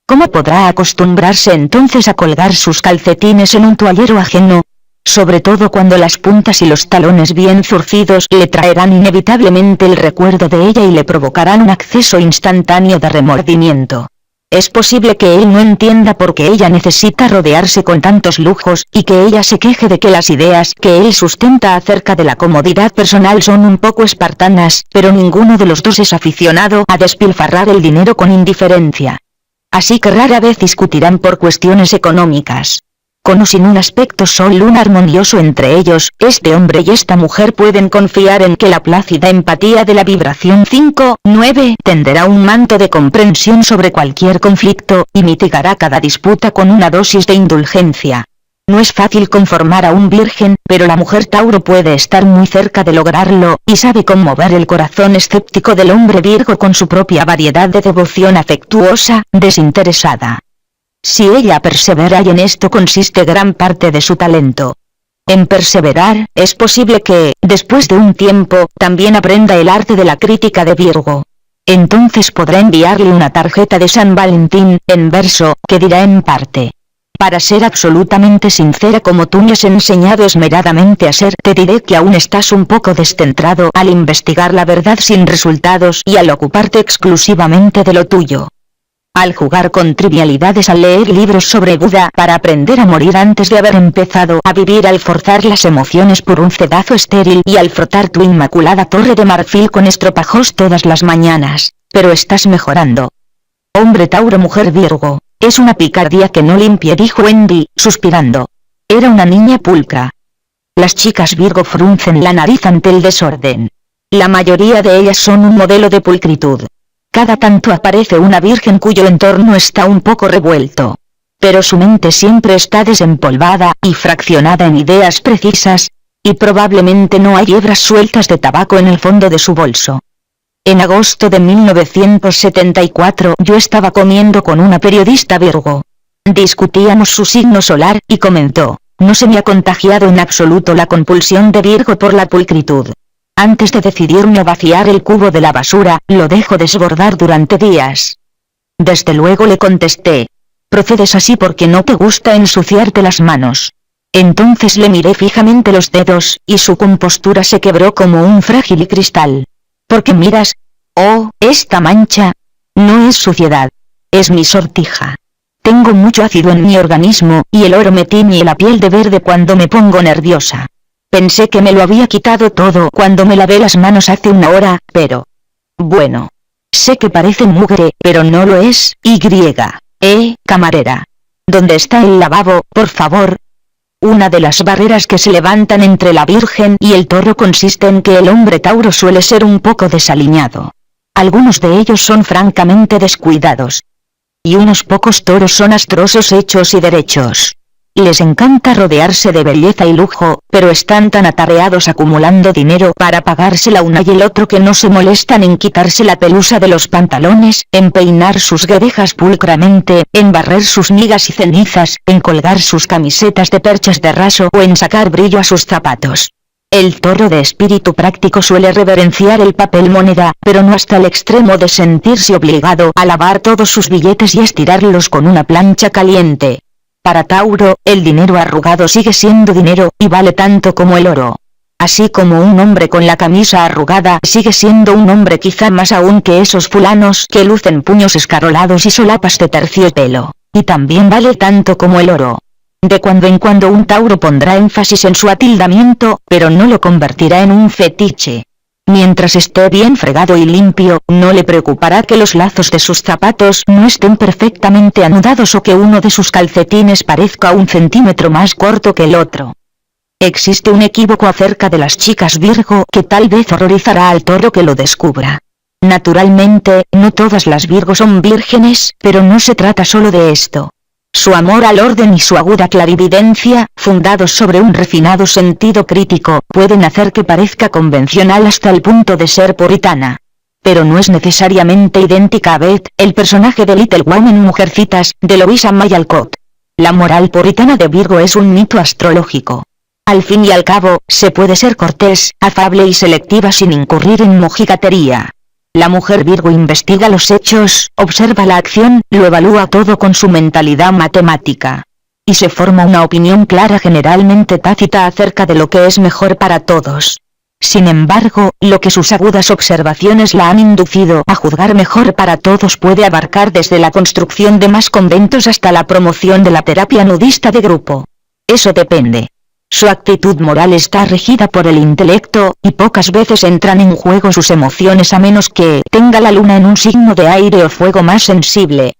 ¿Cómo podrá acostumbrarse entonces a colgar sus calcetines en un toallero ajeno? Sobre todo cuando las puntas y los talones bien zurcidos le traerán inevitablemente el recuerdo de ella y le provocarán un acceso instantáneo de remordimiento. Es posible que él no entienda por qué ella necesita rodearse con tantos lujos, y que ella se queje de que las ideas que él sustenta acerca de la comodidad personal son un poco espartanas, pero ninguno de los dos es aficionado a despilfarrar el dinero con indiferencia. Así que rara vez discutirán por cuestiones económicas. Con o sin un aspecto sol luna armonioso entre ellos, este hombre y esta mujer pueden confiar en que la plácida empatía de la vibración 5-9 tenderá un manto de comprensión sobre cualquier conflicto, y mitigará cada disputa con una dosis de indulgencia. No es fácil conformar a un virgen, pero la mujer Tauro puede estar muy cerca de lograrlo, y sabe conmover el corazón escéptico del hombre Virgo con su propia variedad de devoción afectuosa, desinteresada. Si ella persevera, y en esto consiste gran parte de su talento. En perseverar, es posible que, después de un tiempo, también aprenda el arte de la crítica de Virgo. Entonces podrá enviarle una tarjeta de San Valentín, en verso, que dirá en parte: para ser absolutamente sincera, como tú me has enseñado esmeradamente a ser, te diré que aún estás un poco descentrado al investigar la verdad sin resultados y al ocuparte exclusivamente de lo tuyo. al jugar con trivialidades, al leer libros sobre Buda para aprender a morir antes de haber empezado a vivir, al forzar las emociones por un cedazo estéril y al frotar tu inmaculada torre de marfil con estropajos todas las mañanas. Pero estás mejorando. Hombre Tauro, mujer Virgo, es una picardía que no limpie, dijo Wendy, suspirando. Era una niña pulcra. Las chicas Virgo fruncen la nariz ante el desorden. La mayoría de ellas son un modelo de pulcritud. Cada tanto aparece una virgen cuyo entorno está un poco revuelto. Pero su mente siempre está desempolvada y fraccionada en ideas precisas, y probablemente no hay hebras sueltas de tabaco en el fondo de su bolso. En agosto de 1974 yo estaba comiendo con una periodista Virgo. Discutíamos su signo solar, y comentó, no se me ha contagiado en absoluto la compulsión de Virgo por la pulcritud. Antes de decidirme a vaciar el cubo de la basura, lo dejo desbordar durante días. Desde luego, le contesté. Procedes así porque no te gusta ensuciarte las manos. Entonces le miré fijamente los dedos, y su compostura se quebró como un frágil cristal. ¿Por qué miras? Oh, esta mancha. No es suciedad. Es mi sortija. Tengo mucho ácido en mi organismo, y el oro me tiñe la piel de verde cuando me pongo nerviosa. Pensé que me lo había quitado todo cuando me lavé las manos hace una hora, pero... Bueno. Sé que parece mugre, pero no lo es. Camarera. ¿Dónde está el lavabo, por favor? Una de las barreras que se levantan entre la Virgen y el Toro consiste en que el hombre Tauro suele ser un poco desaliñado. Algunos de ellos son francamente descuidados. Y unos pocos toros son astrosos hechos y derechos. Les encanta rodearse de belleza y lujo, pero están tan atareados acumulando dinero para pagársela una y el otro que no se molestan en quitarse la pelusa de los pantalones, en peinar sus guedejas pulcramente, en barrer sus migas y cenizas, en colgar sus camisetas de perchas de raso o en sacar brillo a sus zapatos. El Toro de espíritu práctico suele reverenciar el papel moneda, pero no hasta el extremo de sentirse obligado a lavar todos sus billetes y estirarlos con una plancha caliente. Para Tauro, el dinero arrugado sigue siendo dinero, y vale tanto como el oro. Así como un hombre con la camisa arrugada sigue siendo un hombre, quizá más aún que esos fulanos que lucen puños escarolados y solapas de terciopelo, y también vale tanto como el oro. De cuando en cuando un Tauro pondrá énfasis en su atildamiento, pero no lo convertirá en un fetiche. Mientras esté bien fregado y limpio, no le preocupará que los lazos de sus zapatos no estén perfectamente anudados o que uno de sus calcetines parezca 1 centímetro más corto que el otro. Existe un equívoco acerca de las chicas Virgo que tal vez horrorizará al Toro que lo descubra. Naturalmente, no todas las Virgo son vírgenes, pero no se trata solo de esto. Su amor al orden y su aguda clarividencia, fundados sobre un refinado sentido crítico, pueden hacer que parezca convencional hasta el punto de ser puritana. Pero no es necesariamente idéntica a Beth, el personaje de Little Women Mujercitas, de Louisa May Alcott. La moral puritana de Virgo es un mito astrológico. Al fin y al cabo, se puede ser cortés, afable y selectiva sin incurrir en mojigatería. La mujer Virgo investiga los hechos, observa la acción, lo evalúa todo con su mentalidad matemática. Y se forma una opinión clara, generalmente tácita, acerca de lo que es mejor para todos. Sin embargo, lo que sus agudas observaciones la han inducido a juzgar mejor para todos puede abarcar desde la construcción de más conventos hasta la promoción de la terapia nudista de grupo. Eso depende. Su actitud moral está regida por el intelecto, y pocas veces entran en juego sus emociones a menos que tenga la luna en un signo de aire o fuego más sensible.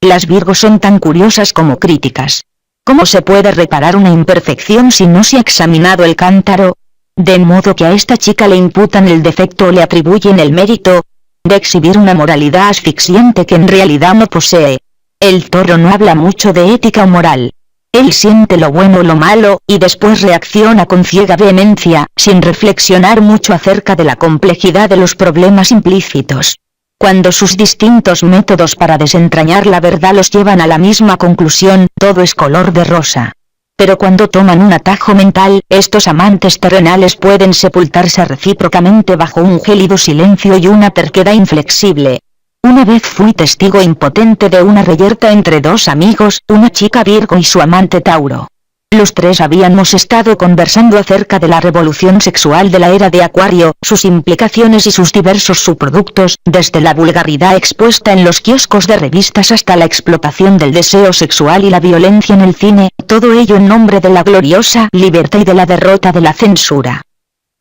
Las Virgo son tan curiosas como críticas. ¿Cómo se puede reparar una imperfección si no se ha examinado el cántaro? De modo que a esta chica le imputan el defecto o le atribuyen el mérito de exhibir una moralidad asfixiante que en realidad no posee. El Toro no habla mucho de ética o moral. Él siente lo bueno o lo malo, y después reacciona con ciega vehemencia, sin reflexionar mucho acerca de la complejidad de los problemas implícitos. Cuando sus distintos métodos para desentrañar la verdad los llevan a la misma conclusión, todo es color de rosa. Pero cuando toman un atajo mental, estos amantes terrenales pueden sepultarse recíprocamente bajo un gélido silencio y una terquedad inflexible. Una vez fui testigo impotente de una reyerta entre dos amigos, una chica Virgo y su amante Tauro. Los tres habíamos estado conversando acerca de la revolución sexual de la era de Acuario, sus implicaciones y sus diversos subproductos, desde la vulgaridad expuesta en los kioscos de revistas hasta la explotación del deseo sexual y la violencia en el cine, todo ello en nombre de la gloriosa libertad y de la derrota de la censura.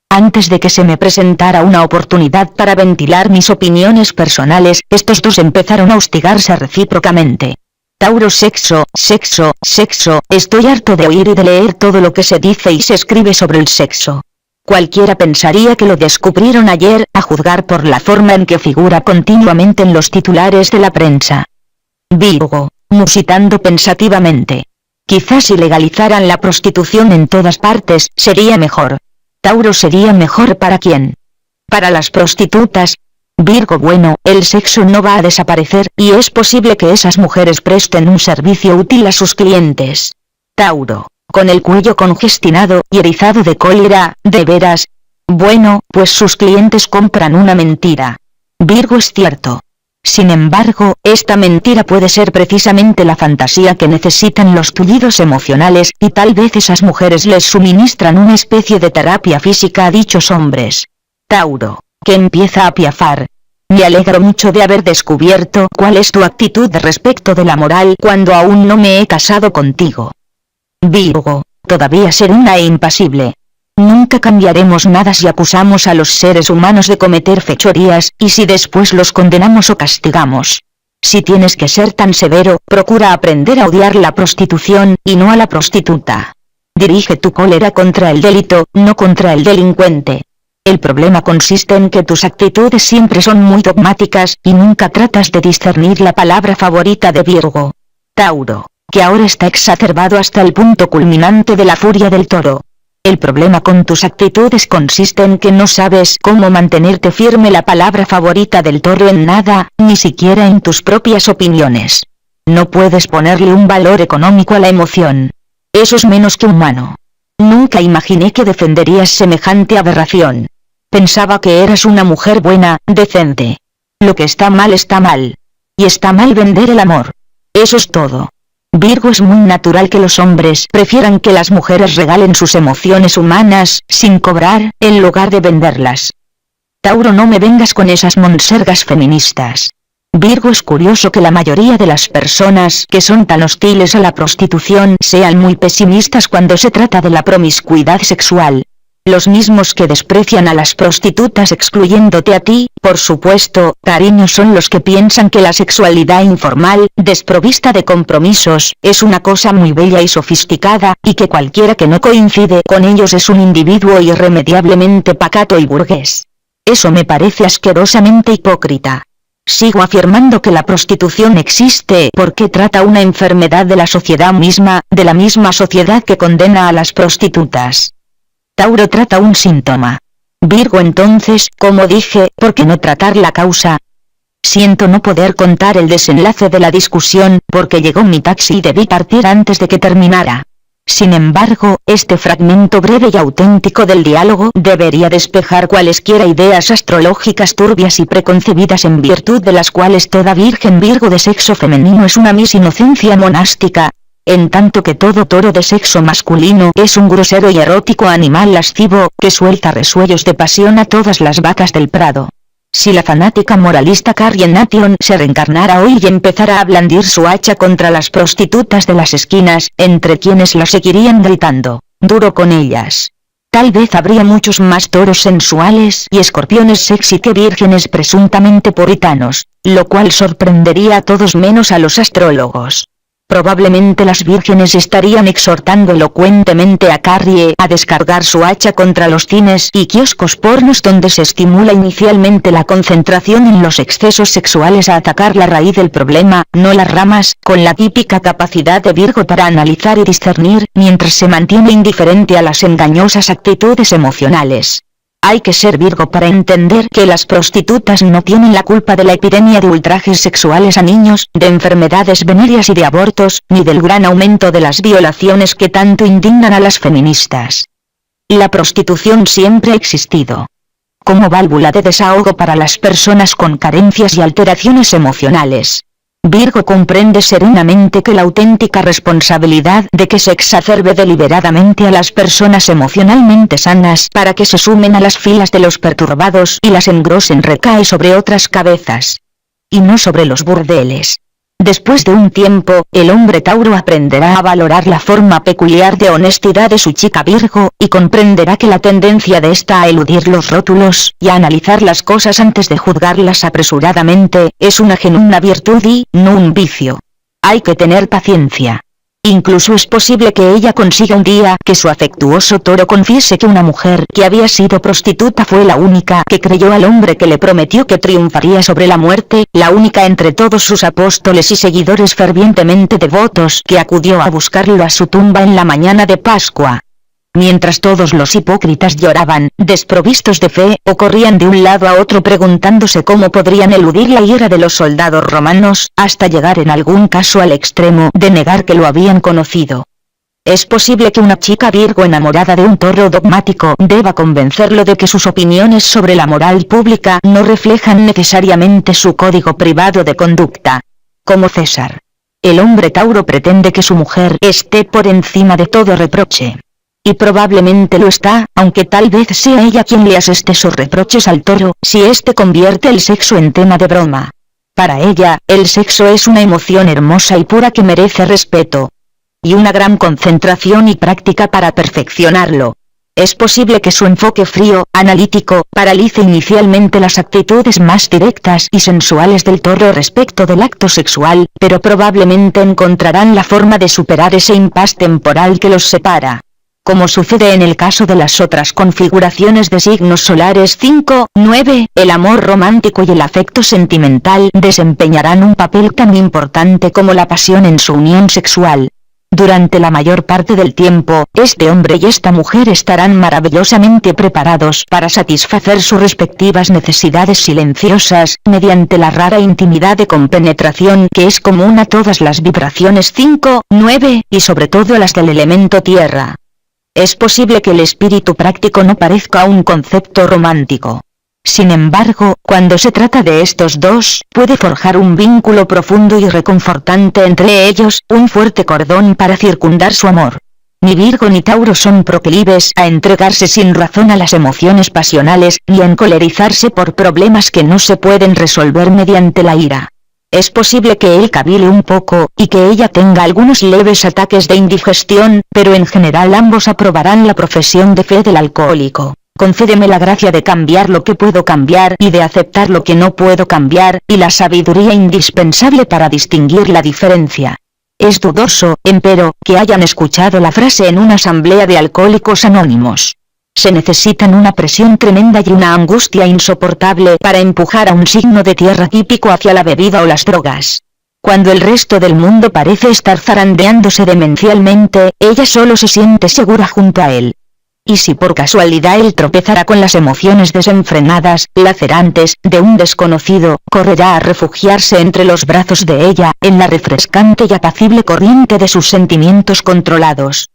Antes de que se me presentara una oportunidad para ventilar mis opiniones personales, estos dos empezaron a hostigarse recíprocamente. Tauro: sexo, sexo, sexo, estoy harto de oír y de leer todo lo que se dice y se escribe sobre el sexo. Cualquiera pensaría que lo descubrieron ayer, a juzgar por la forma en que figura continuamente en los titulares de la prensa. Virgo, musitando pensativamente. Quizás si legalizaran la prostitución en todas partes, sería mejor. Tauro: ¿sería mejor para quién? Para las prostitutas. Virgo: bueno, el sexo no va a desaparecer, y es posible que esas mujeres presten un servicio útil a sus clientes. Tauro, con el cuello congestionado y erizado de cólera: ¿de veras? Bueno, pues sus clientes compran una mentira. Virgo: es cierto. Sin embargo, esta mentira puede ser precisamente la fantasía que necesitan los tullidos emocionales, y tal vez esas mujeres les suministran una especie de terapia física a dichos hombres. Tauro, que empieza a piafar. Me alegro mucho de haber descubierto cuál es tu actitud respecto de la moral cuando aún no me he casado contigo. Virgo, todavía serena e impasible. Nunca cambiaremos nada si acusamos a los seres humanos de cometer fechorías, y si después los condenamos o castigamos. Si tienes que ser tan severo, procura aprender a odiar la prostitución, y no a la prostituta. Dirige tu cólera contra el delito, no contra el delincuente. El problema consiste en que tus actitudes siempre son muy dogmáticas, y nunca tratas de discernir la palabra favorita de Virgo. Tauro, que ahora está exacerbado hasta el punto culminante de la furia del toro. El problema con tus actitudes consiste en que no sabes cómo mantenerte firme. La palabra favorita del toro en nada, ni siquiera en tus propias opiniones. No puedes ponerle un valor económico a la emoción. Eso es menos que humano. Nunca imaginé que defenderías semejante aberración. Pensaba que eras una mujer buena, decente. Lo que está mal está mal. Y está mal vender el amor. Eso es todo. Virgo: es muy natural que los hombres prefieran que las mujeres regalen sus emociones humanas, sin cobrar, en lugar de venderlas. Tauro: no me vengas con esas monsergas feministas. Virgo: es curioso que la mayoría de las personas que son tan hostiles a la prostitución sean muy pesimistas cuando se trata de la promiscuidad sexual. Los mismos que desprecian a las prostitutas excluyéndote a ti, por supuesto, cariño, son los que piensan que la sexualidad informal, desprovista de compromisos, es una cosa muy bella y sofisticada, y que cualquiera que no coincide con ellos es un individuo irremediablemente pacato y burgués. Eso me parece asquerosamente hipócrita. Sigo afirmando que la prostitución existe porque trata una enfermedad de la sociedad misma, de la misma sociedad que condena a las prostitutas. Tauro: trata un síntoma. Virgo: entonces, como dije, ¿por qué no tratar la causa? Siento no poder contar el desenlace de la discusión, porque llegó mi taxi y debí partir antes de que terminara. Sin embargo, este fragmento breve y auténtico del diálogo debería despejar cualesquiera ideas astrológicas turbias y preconcebidas en virtud de las cuales toda virgen Virgo de sexo femenino es una Miss Inocencia monástica, en tanto que todo toro de sexo masculino es un grosero y erótico animal lascivo, que suelta resuellos de pasión a todas las vacas del prado. Si la fanática moralista Carrie Nation se reencarnara hoy y empezara a blandir su hacha contra las prostitutas de las esquinas, entre quienes la seguirían gritando, duro con ellas. Tal vez habría muchos más toros sensuales y escorpiones sexy que vírgenes presuntamente puritanos, lo cual sorprendería a todos menos a los astrólogos. Probablemente las vírgenes estarían exhortando elocuentemente a Carrie a descargar su hacha contra los cines y kioscos pornos donde se estimula inicialmente la concentración en los excesos sexuales, a atacar la raíz del problema, no las ramas, con la típica capacidad de Virgo para analizar y discernir, mientras se mantiene indiferente a las engañosas actitudes emocionales. Hay que ser Virgo para entender que las prostitutas no tienen la culpa de la epidemia de ultrajes sexuales a niños, de enfermedades venéreas y de abortos, ni del gran aumento de las violaciones que tanto indignan a las feministas. La prostitución siempre ha existido. Como válvula de desahogo para las personas con carencias y alteraciones emocionales. Virgo comprende serenamente que la auténtica responsabilidad de que se exacerbe deliberadamente a las personas emocionalmente sanas para que se sumen a las filas de los perturbados y las engrosen recae sobre otras cabezas. Y no sobre los burdeles. Después de un tiempo, el hombre Tauro aprenderá a valorar la forma peculiar de honestidad de su chica Virgo, y comprenderá que la tendencia de esta a eludir los rótulos y a analizar las cosas antes de juzgarlas apresuradamente, es una genuina virtud y no un vicio. Hay que tener paciencia. Incluso es posible que ella consiga un día que su afectuoso Toro confiese que una mujer que había sido prostituta fue la única que creyó al hombre que le prometió que triunfaría sobre la muerte, la única entre todos sus apóstoles y seguidores fervientemente devotos que acudió a buscarlo a su tumba en la mañana de Pascua. Mientras todos los hipócritas lloraban, desprovistos de fe, o corrían de un lado a otro preguntándose cómo podrían eludir la ira de los soldados romanos, hasta llegar en algún caso al extremo de negar que lo habían conocido. Es posible que una chica Virgo enamorada de un Toro dogmático deba convencerlo de que sus opiniones sobre la moral pública no reflejan necesariamente su código privado de conducta. Como César. El hombre Tauro pretende que su mujer esté por encima de todo reproche. Y probablemente lo está, aunque tal vez sea ella quien le aseste sus reproches al Toro, si éste convierte el sexo en tema de broma. Para ella, el sexo es una emoción hermosa y pura que merece respeto. Y una gran concentración y práctica para perfeccionarlo. Es posible que su enfoque frío, analítico, paralice inicialmente las actitudes más directas y sensuales del Toro respecto del acto sexual, pero probablemente encontrarán la forma de superar ese impasse temporal que los separa. Como sucede en el caso de las otras configuraciones de signos solares 5, 9, el amor romántico y el afecto sentimental desempeñarán un papel tan importante como la pasión en su unión sexual. Durante la mayor parte del tiempo, este hombre y esta mujer estarán maravillosamente preparados para satisfacer sus respectivas necesidades silenciosas, mediante la rara intimidad de compenetración que es común a todas las vibraciones 5, 9, y sobre todo a las del elemento tierra. Es posible que el espíritu práctico no parezca un concepto romántico. Sin embargo, cuando se trata de estos dos, puede forjar un vínculo profundo y reconfortante entre ellos, un fuerte cordón para circundar su amor. Ni Virgo ni Tauro son proclives a entregarse sin razón a las emociones pasionales, ni a encolerizarse por problemas que no se pueden resolver mediante la ira. Es posible que él cavile un poco, y que ella tenga algunos leves ataques de indigestión, pero en general ambos aprobarán la profesión de fe del alcohólico. Concédeme la gracia de cambiar lo que puedo cambiar y de aceptar lo que no puedo cambiar, y la sabiduría indispensable para distinguir la diferencia. Es dudoso, empero, que hayan escuchado la frase en una asamblea de alcohólicos anónimos. Se necesitan una presión tremenda y una angustia insoportable para empujar a un signo de tierra típico hacia la bebida o las drogas. Cuando el resto del mundo parece estar zarandeándose demencialmente, ella solo se siente segura junto a él. Y si por casualidad él tropezará con las emociones desenfrenadas, lacerantes, de un desconocido, correrá a refugiarse entre los brazos de ella, en la refrescante y apacible corriente de sus sentimientos controlados.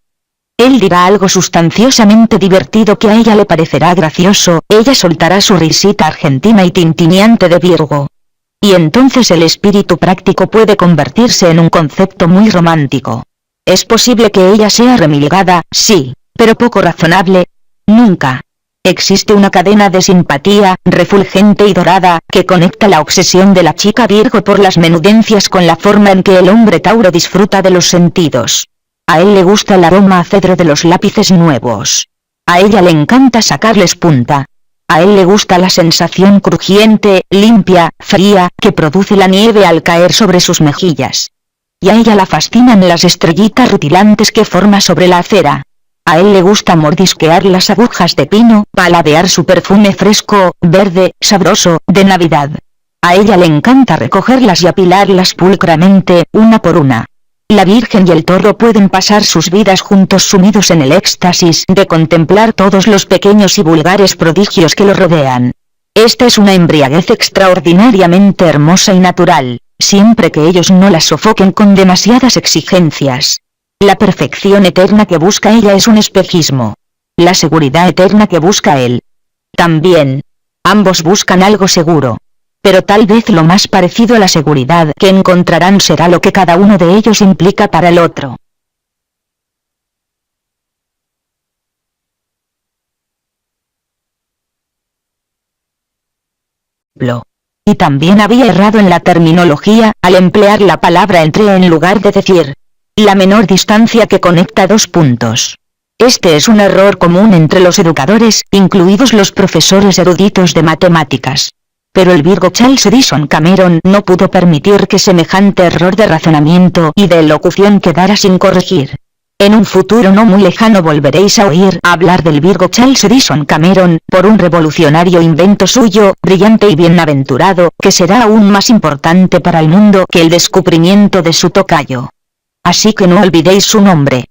Él dirá algo sustanciosamente divertido que a ella le parecerá gracioso, ella soltará su risita argentina y tintineante de Virgo. Y entonces el espíritu práctico puede convertirse en un concepto muy romántico. Es posible que ella sea remilgada, sí, pero poco razonable. Nunca. Existe una cadena de simpatía, refulgente y dorada, que conecta la obsesión de la chica Virgo por las menudencias con la forma en que el hombre Tauro disfruta de los sentidos. A él le gusta el aroma a cedro de los lápices nuevos. A ella le encanta sacarles punta. A él le gusta la sensación crujiente, limpia, fría, que produce la nieve al caer sobre sus mejillas. Y a ella la fascinan las estrellitas rutilantes que forma sobre la acera. A él le gusta mordisquear las agujas de pino, paladear su perfume fresco, verde, sabroso, de Navidad. A ella le encanta recogerlas y apilarlas pulcramente, una por una. La Virgen y el Toro pueden pasar sus vidas juntos sumidos en el éxtasis de contemplar todos los pequeños y vulgares prodigios que lo rodean. Esta es una embriaguez extraordinariamente hermosa y natural, siempre que ellos no la sofoquen con demasiadas exigencias. La perfección eterna que busca ella es un espejismo. La seguridad eterna que busca él. También. Ambos buscan algo seguro. Pero tal vez lo más parecido a la seguridad que encontrarán será lo que cada uno de ellos implica para el otro. Y también había errado en la terminología, al emplear la palabra entre en lugar de decir la menor distancia que conecta dos puntos. Este es un error común entre los educadores, incluidos los profesores eruditos de matemáticas. Pero el Virgo Charles Edison Cameron no pudo permitir que semejante error de razonamiento y de elocución quedara sin corregir. En un futuro no muy lejano volveréis a oír hablar del Virgo Charles Edison Cameron, por un revolucionario invento suyo, brillante y bienaventurado, que será aún más importante para el mundo que el descubrimiento de su tocayo. Así que no olvidéis su nombre.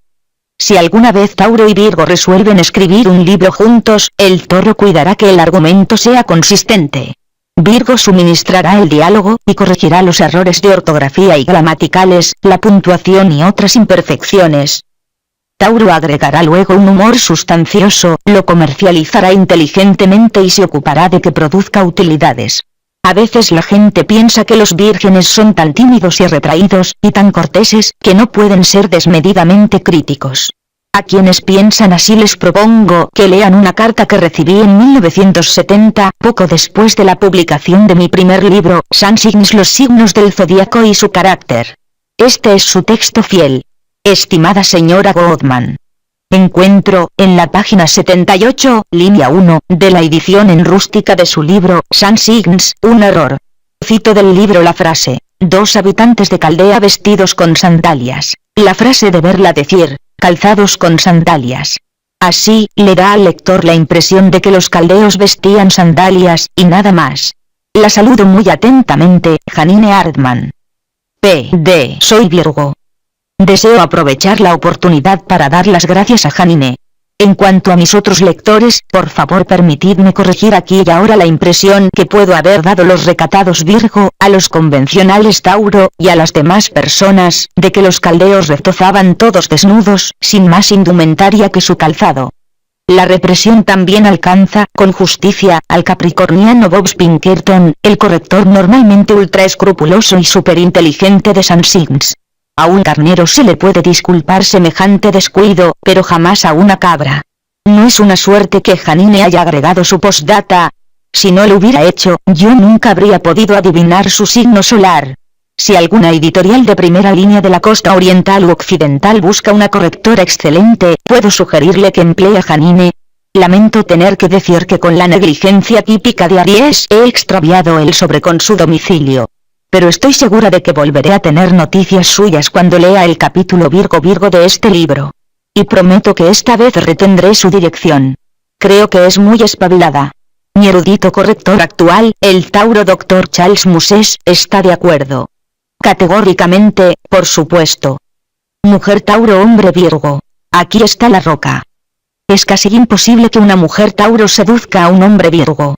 Si alguna vez Tauro y Virgo resuelven escribir un libro juntos, el Toro cuidará que el argumento sea consistente. Virgo suministrará el diálogo, y corregirá los errores de ortografía y gramaticales, la puntuación y otras imperfecciones. Tauro agregará luego un humor sustancioso, lo comercializará inteligentemente y se ocupará de que produzca utilidades. A veces la gente piensa que los vírgenes son tan tímidos y retraídos, y tan corteses, que no pueden ser desmedidamente críticos. A quienes piensan así les propongo que lean una carta que recibí en 1970, poco después de la publicación de mi primer libro, Sun Signs, los signos del zodiaco y su carácter. Este es su texto fiel. Estimada señora Goodman. Encuentro, en la página 78, línea 1, de la edición en rústica de su libro, Sun Signs, un error. Cito del libro la frase, 2 habitantes de Caldea vestidos con sandalias. La frase de verla decir, calzados con sandalias. Así, le da al lector la impresión de que los caldeos vestían sandalias, y nada más. La saludo muy atentamente, Janine Hartman. P.D. Soy Virgo. Deseo aprovechar la oportunidad para dar las gracias a Janine. En cuanto a mis otros lectores, por favor permitidme corregir aquí y ahora la impresión que puedo haber dado los recatados Virgo, a los convencionales Tauro, y a las demás personas, de que los caldeos retozaban todos desnudos, sin más indumentaria que su calzado. La represión también alcanza, con justicia, al capricorniano Bob Pinkerton, el corrector normalmente ultra escrupuloso y superinteligente de Sun Signs. A un carnero se le puede disculpar semejante descuido, pero jamás a una cabra. No es una suerte que Janine haya agregado su postdata. Si no lo hubiera hecho, yo nunca habría podido adivinar su signo solar. Si alguna editorial de primera línea de la costa oriental u occidental busca una correctora excelente, puedo sugerirle que emplee a Janine. Lamento tener que decir que con la negligencia típica de Aries he extraviado el sobre con su domicilio. Pero estoy segura de que volveré a tener noticias suyas cuando lea el capítulo Virgo de este libro. Y prometo que esta vez retendré su dirección. Creo que es muy espabilada. Mi erudito corrector actual, el Tauro Dr. Charles Moses, está de acuerdo. Categóricamente, por supuesto. Mujer Tauro hombre Virgo. Aquí está la roca. Es casi imposible que una mujer Tauro seduzca a un hombre Virgo.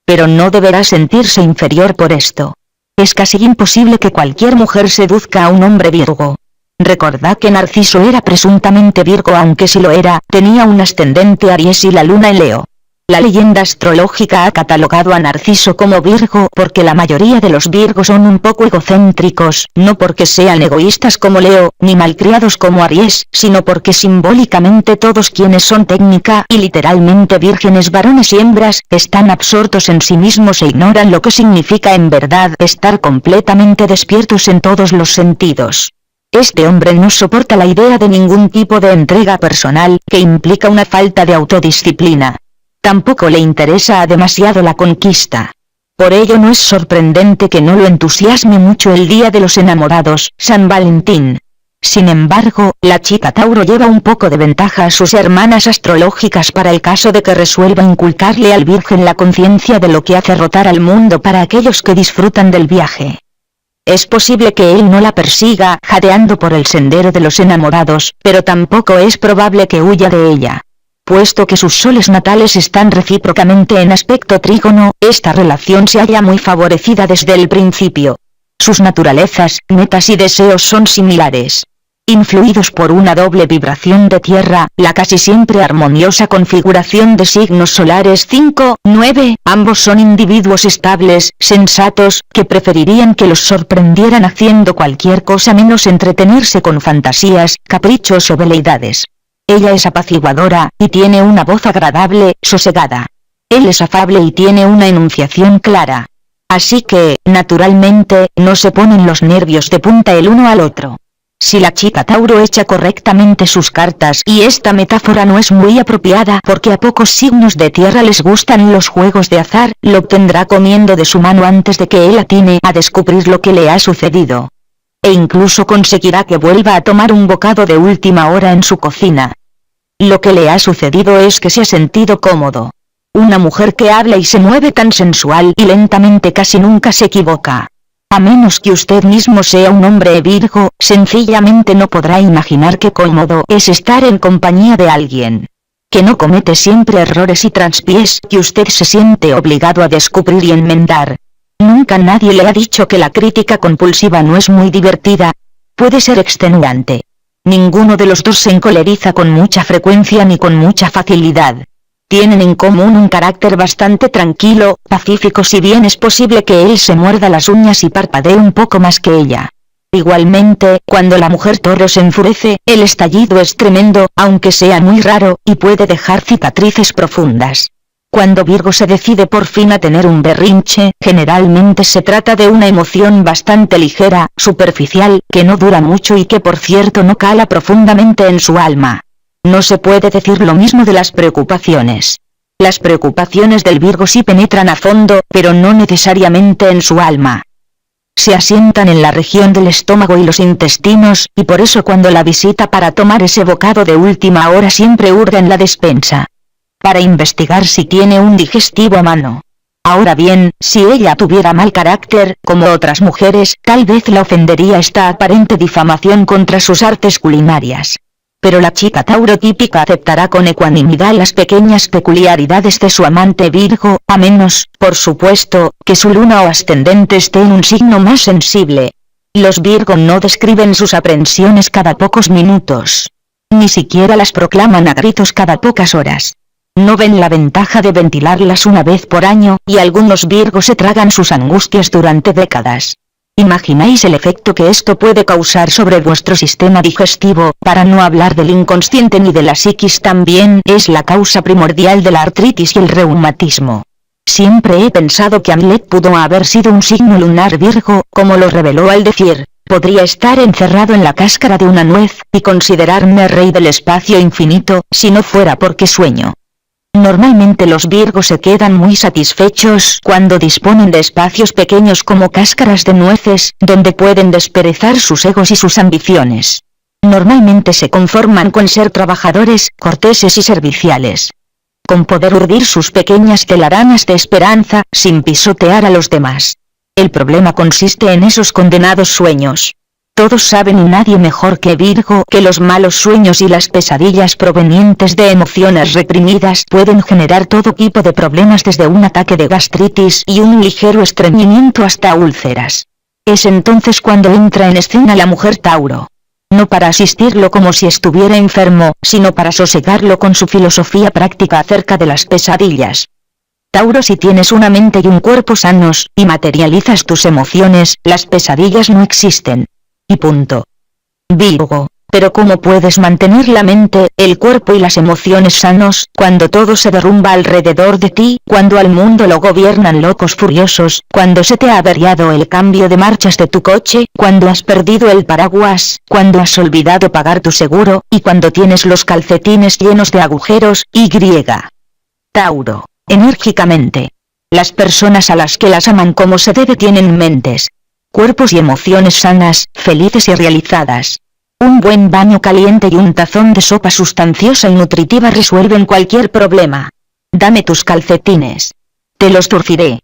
Pero no deberá sentirse inferior por esto. Es casi imposible que cualquier mujer seduzca a un hombre Virgo. Recordad que Narciso era presuntamente Virgo, aunque si lo era, tenía un ascendente Aries y la luna en Leo. La leyenda astrológica ha catalogado a Narciso como Virgo porque la mayoría de los Virgos son un poco egocéntricos, no porque sean egoístas como Leo, ni malcriados como Aries, sino porque simbólicamente todos quienes son técnica y literalmente vírgenes varones y hembras, están absortos en sí mismos e ignoran lo que significa en verdad estar completamente despiertos en todos los sentidos. Este hombre no soporta la idea de ningún tipo de entrega personal, que implica una falta de autodisciplina. Tampoco le interesa demasiado la conquista. Por ello no es sorprendente que no lo entusiasme mucho el Día de los Enamorados, San Valentín. Sin embargo, la chica Tauro lleva un poco de ventaja a sus hermanas astrológicas para el caso de que resuelva inculcarle al Virgen la conciencia de lo que hace rotar al mundo para aquellos que disfrutan del viaje. Es posible que él no la persiga, jadeando por el sendero de los enamorados, pero tampoco es probable que huya de ella. Puesto que sus soles natales están recíprocamente en aspecto trígono, esta relación se halla muy favorecida desde el principio. Sus naturalezas, metas y deseos son similares. Influidos por una doble vibración de tierra, la casi siempre armoniosa configuración de signos solares 5, 9, ambos son individuos estables, sensatos, que preferirían que los sorprendieran haciendo cualquier cosa menos entretenerse con fantasías, caprichos o veleidades. Ella es apaciguadora, y tiene una voz agradable, sosegada. Él es afable y tiene una enunciación clara. Así que, naturalmente, no se ponen los nervios de punta el uno al otro. Si la chica Tauro echa correctamente sus cartas, y esta metáfora no es muy apropiada porque a pocos signos de tierra les gustan los juegos de azar, lo obtendrá comiendo de su mano antes de que él atine a descubrir lo que le ha sucedido. E incluso conseguirá que vuelva a tomar un bocado de última hora en su cocina. Lo que le ha sucedido es que se ha sentido cómodo. Una mujer que habla y se mueve tan sensual y lentamente casi nunca se equivoca. A menos que usted mismo sea un hombre Virgo, sencillamente no podrá imaginar qué cómodo es estar en compañía de alguien que no comete siempre errores y traspiés que usted se siente obligado a descubrir y enmendar. Nunca nadie le ha dicho que la crítica compulsiva no es muy divertida. Puede ser extenuante. Ninguno de los dos se encoleriza con mucha frecuencia ni con mucha facilidad. Tienen en común un carácter bastante tranquilo, pacífico, si bien es posible que él se muerda las uñas y parpadee un poco más que ella. Igualmente, cuando la mujer toro se enfurece, el estallido es tremendo, aunque sea muy raro, y puede dejar cicatrices profundas. Cuando Virgo se decide por fin a tener un berrinche, generalmente se trata de una emoción bastante ligera, superficial, que no dura mucho y que por cierto no cala profundamente en su alma. No se puede decir lo mismo de las preocupaciones. Las preocupaciones del Virgo sí penetran a fondo, pero no necesariamente en su alma. Se asientan en la región del estómago y los intestinos, y por eso cuando la visita para tomar ese bocado de última hora siempre hurga en la despensa para investigar si tiene un digestivo a mano. Ahora bien, si ella tuviera mal carácter, como otras mujeres, tal vez la ofendería esta aparente difamación contra sus artes culinarias. Pero la chica Tauro típica aceptará con ecuanimidad las pequeñas peculiaridades de su amante Virgo, a menos, por supuesto, que su luna o ascendente esté en un signo más sensible. Los Virgo no describen sus aprensiones cada pocos minutos. Ni siquiera las proclaman a gritos cada pocas horas. No ven la ventaja de ventilarlas una vez por año, y algunos Virgo se tragan sus angustias durante décadas. ¿Imagináis el efecto que esto puede causar sobre vuestro sistema digestivo? Para no hablar del inconsciente ni de la psiquis, también es la causa primordial de la artritis y el reumatismo. Siempre he pensado que Hamlet pudo haber sido un signo lunar Virgo, como lo reveló al decir: podría estar encerrado en la cáscara de una nuez, y considerarme rey del espacio infinito, si no fuera porque sueño. Normalmente los Virgos se quedan muy satisfechos cuando disponen de espacios pequeños como cáscaras de nueces, donde pueden desperezar sus egos y sus ambiciones. Normalmente se conforman con ser trabajadores, corteses y serviciales. Con poder urdir sus pequeñas telarañas de esperanza, sin pisotear a los demás. El problema consiste en esos condenados sueños. Todos saben y nadie mejor que Virgo que los malos sueños y las pesadillas provenientes de emociones reprimidas pueden generar todo tipo de problemas, desde un ataque de gastritis y un ligero estreñimiento hasta úlceras. Es entonces cuando entra en escena la mujer Tauro. No para asistirlo como si estuviera enfermo, sino para sosegarlo con su filosofía práctica acerca de las pesadillas. Tauro, si tienes una mente y un cuerpo sanos, y materializas tus emociones, las pesadillas no existen. Y punto. Virgo, pero ¿cómo puedes mantener la mente, el cuerpo y las emociones sanos, cuando todo se derrumba alrededor de ti, cuando al mundo lo gobiernan locos furiosos, cuando se te ha averiado el cambio de marchas de tu coche, cuando has perdido el paraguas, cuando has olvidado pagar tu seguro, y cuando tienes los calcetines llenos de agujeros? Y. Tauro, enérgicamente. Las personas a las que las aman como se debe tienen mentes, cuerpos y emociones sanas, felices y realizadas. Un buen baño caliente y un tazón de sopa sustanciosa y nutritiva resuelven cualquier problema. Dame tus calcetines. Te los turciré.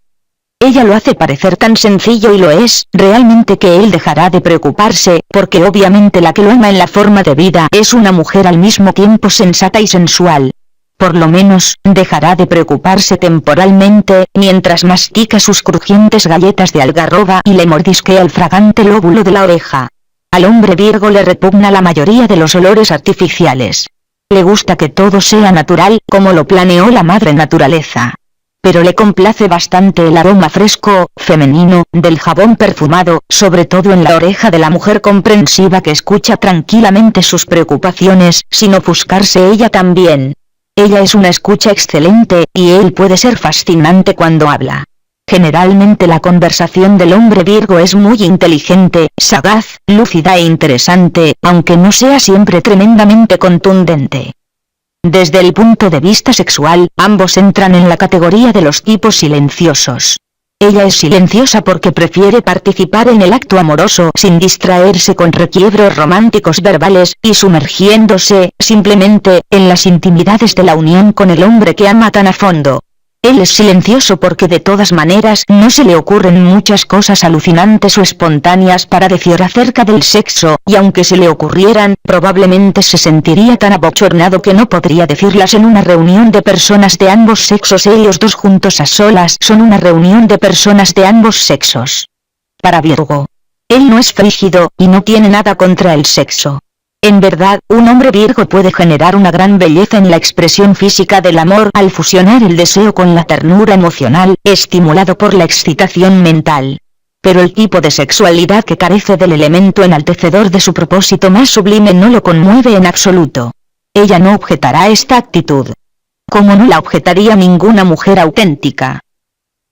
Ella lo hace parecer tan sencillo, y lo es, realmente, que él dejará de preocuparse, porque obviamente la que lo ama en la forma de vida es una mujer al mismo tiempo sensata y sensual. Por lo menos, dejará de preocuparse temporalmente, mientras mastica sus crujientes galletas de algarroba y le mordisquea el fragante lóbulo de la oreja. Al hombre Virgo le repugna la mayoría de los olores artificiales. Le gusta que todo sea natural, como lo planeó la madre naturaleza. Pero le complace bastante el aroma fresco, femenino, del jabón perfumado, sobre todo en la oreja de la mujer comprensiva que escucha tranquilamente sus preocupaciones, sin ofuscarse ella también. Ella es una escucha excelente, y él puede ser fascinante cuando habla. Generalmente la conversación del hombre Virgo es muy inteligente, sagaz, lúcida e interesante, aunque no sea siempre tremendamente contundente. Desde el punto de vista sexual, ambos entran en la categoría de los tipos silenciosos. Ella es silenciosa porque prefiere participar en el acto amoroso sin distraerse con requiebros románticos verbales, y sumergiéndose, simplemente, en las intimidades de la unión con el hombre que ama tan a fondo. Él es silencioso porque de todas maneras no se le ocurren muchas cosas alucinantes o espontáneas para decir acerca del sexo, y aunque se le ocurrieran, probablemente se sentiría tan abochornado que no podría decirlas en una reunión de personas de ambos sexos. Ellos dos juntos a solas son una reunión de personas de ambos sexos. Para Virgo, él no es frígido, y no tiene nada contra el sexo. En verdad, un hombre Virgo puede generar una gran belleza en la expresión física del amor al fusionar el deseo con la ternura emocional, estimulado por la excitación mental. Pero el tipo de sexualidad que carece del elemento enaltecedor de su propósito más sublime no lo conmueve en absoluto. Ella no objetará esta actitud. Como no la objetaría ninguna mujer auténtica.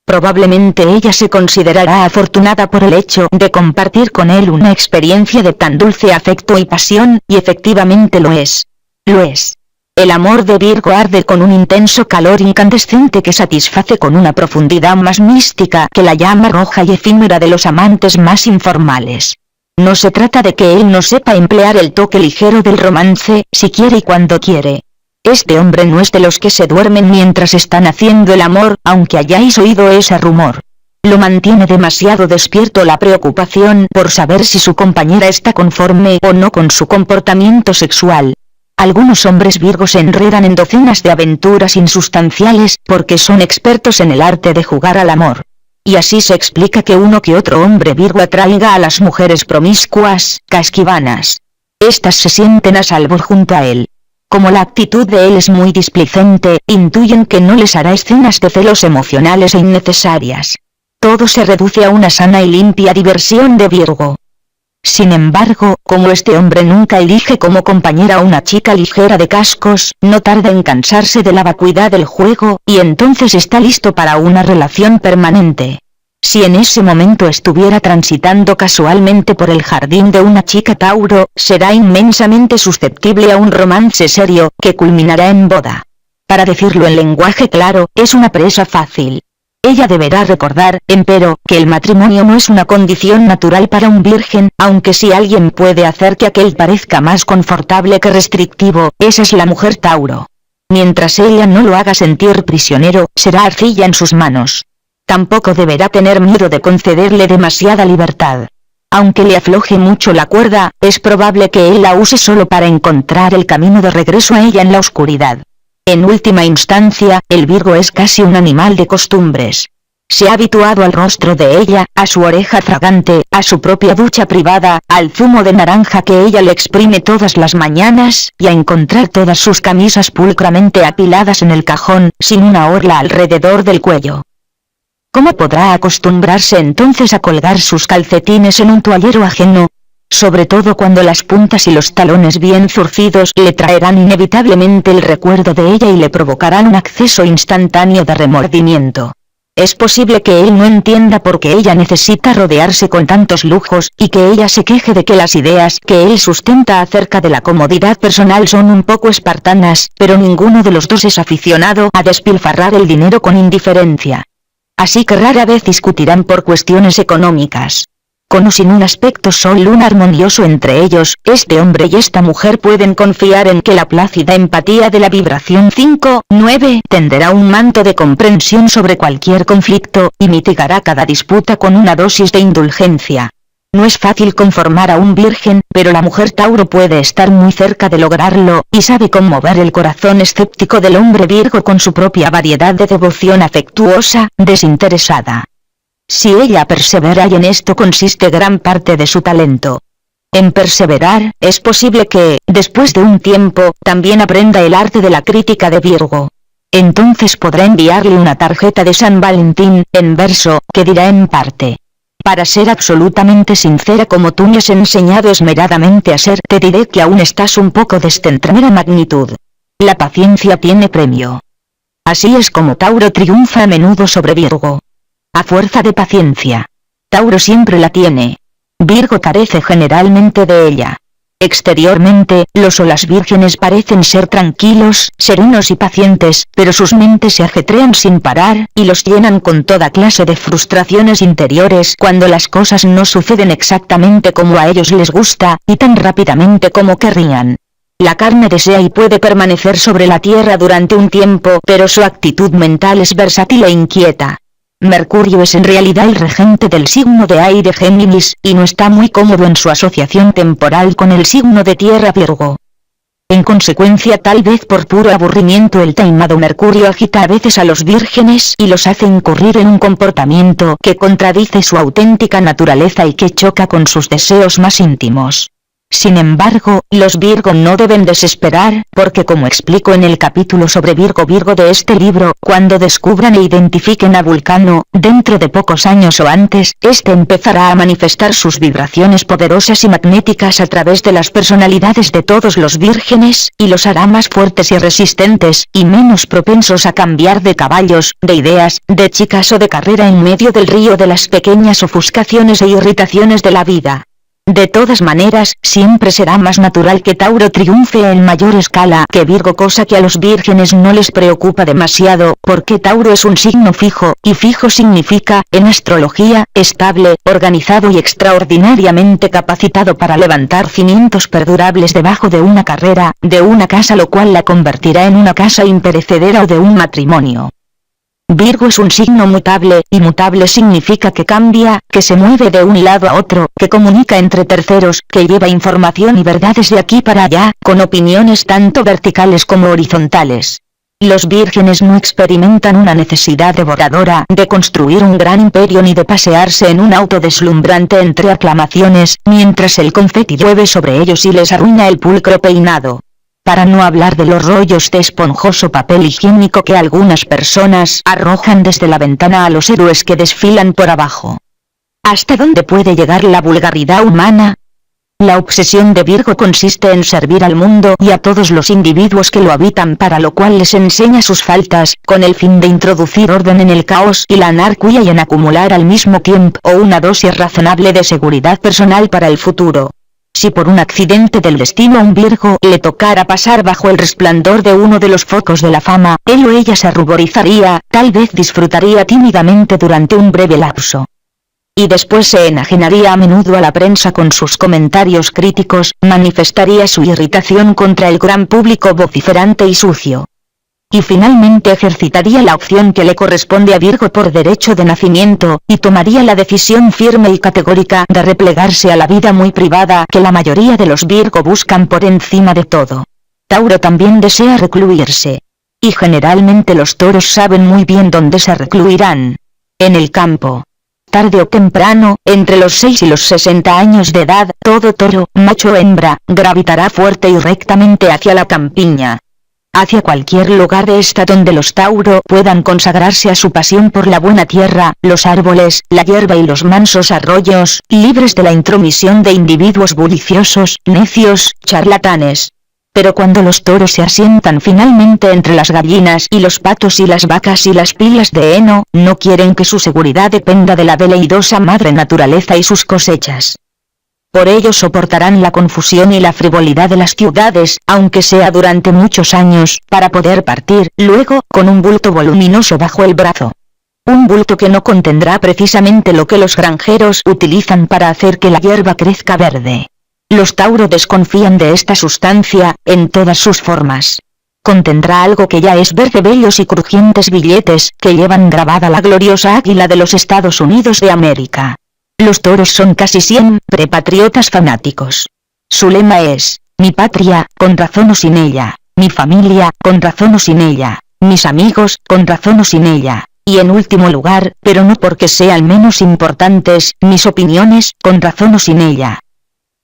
Probablemente ella se considerará afortunada por el hecho de compartir con él una experiencia de tan dulce afecto y pasión, y efectivamente lo es. Lo es. El amor de Virgo arde con un intenso calor incandescente que satisface con una profundidad más mística que la llama roja y efímera de los amantes más informales. No se trata de que él no sepa emplear el toque ligero del romance, si quiere y cuando quiere. Este hombre no es de los que se duermen mientras están haciendo el amor, aunque hayáis oído ese rumor. Lo mantiene demasiado despierto la preocupación por saber si su compañera está conforme o no con su comportamiento sexual. Algunos hombres Virgo se enredan en docenas de aventuras insustanciales porque son expertos en el arte de jugar al amor. Y así se explica que uno que otro hombre Virgo atraiga a las mujeres promiscuas, casquivanas. Estas se sienten a salvo junto a él. Como la actitud de él es muy displicente, intuyen que no les hará escenas de celos emocionales e innecesarias. Todo se reduce a una sana y limpia diversión de Virgo. Sin embargo, como este hombre nunca elige como compañera a una chica ligera de cascos, no tarda en cansarse de la vacuidad del juego, y entonces está listo para una relación permanente. Si en ese momento estuviera transitando casualmente por el jardín de una chica Tauro, será inmensamente susceptible a un romance serio, que culminará en boda. Para decirlo en lenguaje claro, es una presa fácil. Ella deberá recordar, empero, que el matrimonio no es una condición natural para un virgen, aunque si alguien puede hacer que aquel parezca más confortable que restrictivo, esa es la mujer Tauro. Mientras ella no lo haga sentir prisionero, será arcilla en sus manos. Tampoco deberá tener miedo de concederle demasiada libertad. Aunque le afloje mucho la cuerda, es probable que él la use solo para encontrar el camino de regreso a ella en la oscuridad. En última instancia, el Virgo es casi un animal de costumbres. Se ha habituado al rostro de ella, a su oreja fragante, a su propia ducha privada, al zumo de naranja que ella le exprime todas las mañanas, y a encontrar todas sus camisas pulcramente apiladas en el cajón, sin una orla alrededor del cuello. ¿Cómo podrá acostumbrarse entonces a colgar sus calcetines en un toallero ajeno? Sobre todo cuando las puntas y los talones bien zurcidos le traerán inevitablemente el recuerdo de ella y le provocarán un acceso instantáneo de remordimiento. Es posible que él no entienda por qué ella necesita rodearse con tantos lujos, y que ella se queje de que las ideas que él sustenta acerca de la comodidad personal son un poco espartanas, pero ninguno de los dos es aficionado a despilfarrar el dinero con indiferencia. Así que rara vez discutirán por cuestiones económicas. Con o sin un aspecto sol lunar armonioso entre ellos, este hombre y esta mujer pueden confiar en que la plácida empatía de la vibración 5-9 tenderá un manto de comprensión sobre cualquier conflicto, y mitigará cada disputa con una dosis de indulgencia. No es fácil conformar a un virgen, pero la mujer Tauro puede estar muy cerca de lograrlo, y sabe conmover el corazón escéptico del hombre Virgo con su propia variedad de devoción afectuosa, desinteresada. Si ella persevera, y en esto consiste gran parte de su talento. En perseverar, es posible que, después de un tiempo, también aprenda el arte de la crítica de Virgo. Entonces podrá enviarle una tarjeta de San Valentín, en verso, que dirá en parte: para ser absolutamente sincera como tú me has enseñado esmeradamente a ser, te diré que aún estás un poco descentrada magnitud. La paciencia tiene premio. Así es como Tauro triunfa a menudo sobre Virgo. A fuerza de paciencia. Tauro siempre la tiene. Virgo carece generalmente de ella. Exteriormente, los o las vírgenes parecen ser tranquilos, serenos y pacientes, pero sus mentes se ajetrean sin parar, y los llenan con toda clase de frustraciones interiores cuando las cosas no suceden exactamente como a ellos les gusta, y tan rápidamente como querrían. La carne desea y puede permanecer sobre la tierra durante un tiempo, pero su actitud mental es versátil e inquieta. Mercurio es en realidad el regente del signo de aire Géminis, y no está muy cómodo en su asociación temporal con el signo de tierra Virgo. En consecuencia, tal vez por puro aburrimiento, el taimado Mercurio agita a veces a los vírgenes y los hace incurrir en un comportamiento que contradice su auténtica naturaleza y que choca con sus deseos más íntimos. Sin embargo, los Virgo no deben desesperar, porque como explico en el capítulo sobre Virgo de este libro, cuando descubran e identifiquen a Vulcano, dentro de pocos años o antes, este empezará a manifestar sus vibraciones poderosas y magnéticas a través de las personalidades de todos los vírgenes, y los hará más fuertes y resistentes, y menos propensos a cambiar de caballos, de ideas, de chicas o de carrera en medio del río de las pequeñas ofuscaciones e irritaciones de la vida. De todas maneras, siempre será más natural que Tauro triunfe en mayor escala que Virgo, cosa que a los vírgenes no les preocupa demasiado, porque Tauro es un signo fijo, y fijo significa, en astrología, estable, organizado y extraordinariamente capacitado para levantar cimientos perdurables debajo de una carrera, de una casa, lo cual la convertirá en una casa imperecedera o de un matrimonio. Virgo es un signo mutable, y mutable significa que cambia, que se mueve de un lado a otro, que comunica entre terceros, que lleva información y verdades de aquí para allá, con opiniones tanto verticales como horizontales. Los vírgenes no experimentan una necesidad devoradora de construir un gran imperio ni de pasearse en un auto deslumbrante entre aclamaciones, mientras el confeti llueve sobre ellos y les arruina el pulcro peinado. Para no hablar de los rollos de esponjoso papel higiénico que algunas personas arrojan desde la ventana a los héroes que desfilan por abajo. ¿Hasta dónde puede llegar la vulgaridad humana? La obsesión de Virgo consiste en servir al mundo y a todos los individuos que lo habitan, para lo cual les enseña sus faltas, con el fin de introducir orden en el caos y la anarquía y en acumular al mismo tiempo una dosis razonable de seguridad personal para el futuro. Si por un accidente del destino a un Virgo le tocara pasar bajo el resplandor de uno de los focos de la fama, él o ella se ruborizaría, tal vez disfrutaría tímidamente durante un breve lapso. Y después se enajenaría a menudo a la prensa con sus comentarios críticos, manifestaría su irritación contra el gran público vociferante y sucio. Y finalmente ejercitaría la opción que le corresponde a Virgo por derecho de nacimiento, y tomaría la decisión firme y categórica de replegarse a la vida muy privada que la mayoría de los Virgo buscan por encima de todo. Tauro también desea recluirse. Y generalmente los toros saben muy bien dónde se recluirán. En el campo. Tarde o temprano, entre los 6 y los 60 años de edad, todo toro, macho o hembra, gravitará fuerte y rectamente hacia la campiña. Hacia cualquier lugar de esta donde los Tauro puedan consagrarse a su pasión por la buena tierra, los árboles, la hierba y los mansos arroyos, libres de la intromisión de individuos bulliciosos, necios, charlatanes. Pero cuando los toros se asientan finalmente entre las gallinas y los patos y las vacas y las pilas de heno, no quieren que su seguridad dependa de la veleidosa madre naturaleza y sus cosechas. Por ello soportarán la confusión y la frivolidad de las ciudades, aunque sea durante muchos años, para poder partir, luego, con un bulto voluminoso bajo el brazo. Un bulto que no contendrá precisamente lo que los granjeros utilizan para hacer que la hierba crezca verde. Los Tauro desconfían de esta sustancia, en todas sus formas. Contendrá algo que ya es verde, bellos y crujientes billetes, que llevan grabada la gloriosa águila de los Estados Unidos de América. Los toros son casi siempre patriotas fanáticos. Su lema es: mi patria, con razón o sin ella; mi familia, con razón o sin ella; mis amigos, con razón o sin ella; y en último lugar, pero no porque sean menos importantes, mis opiniones, con razón o sin ella.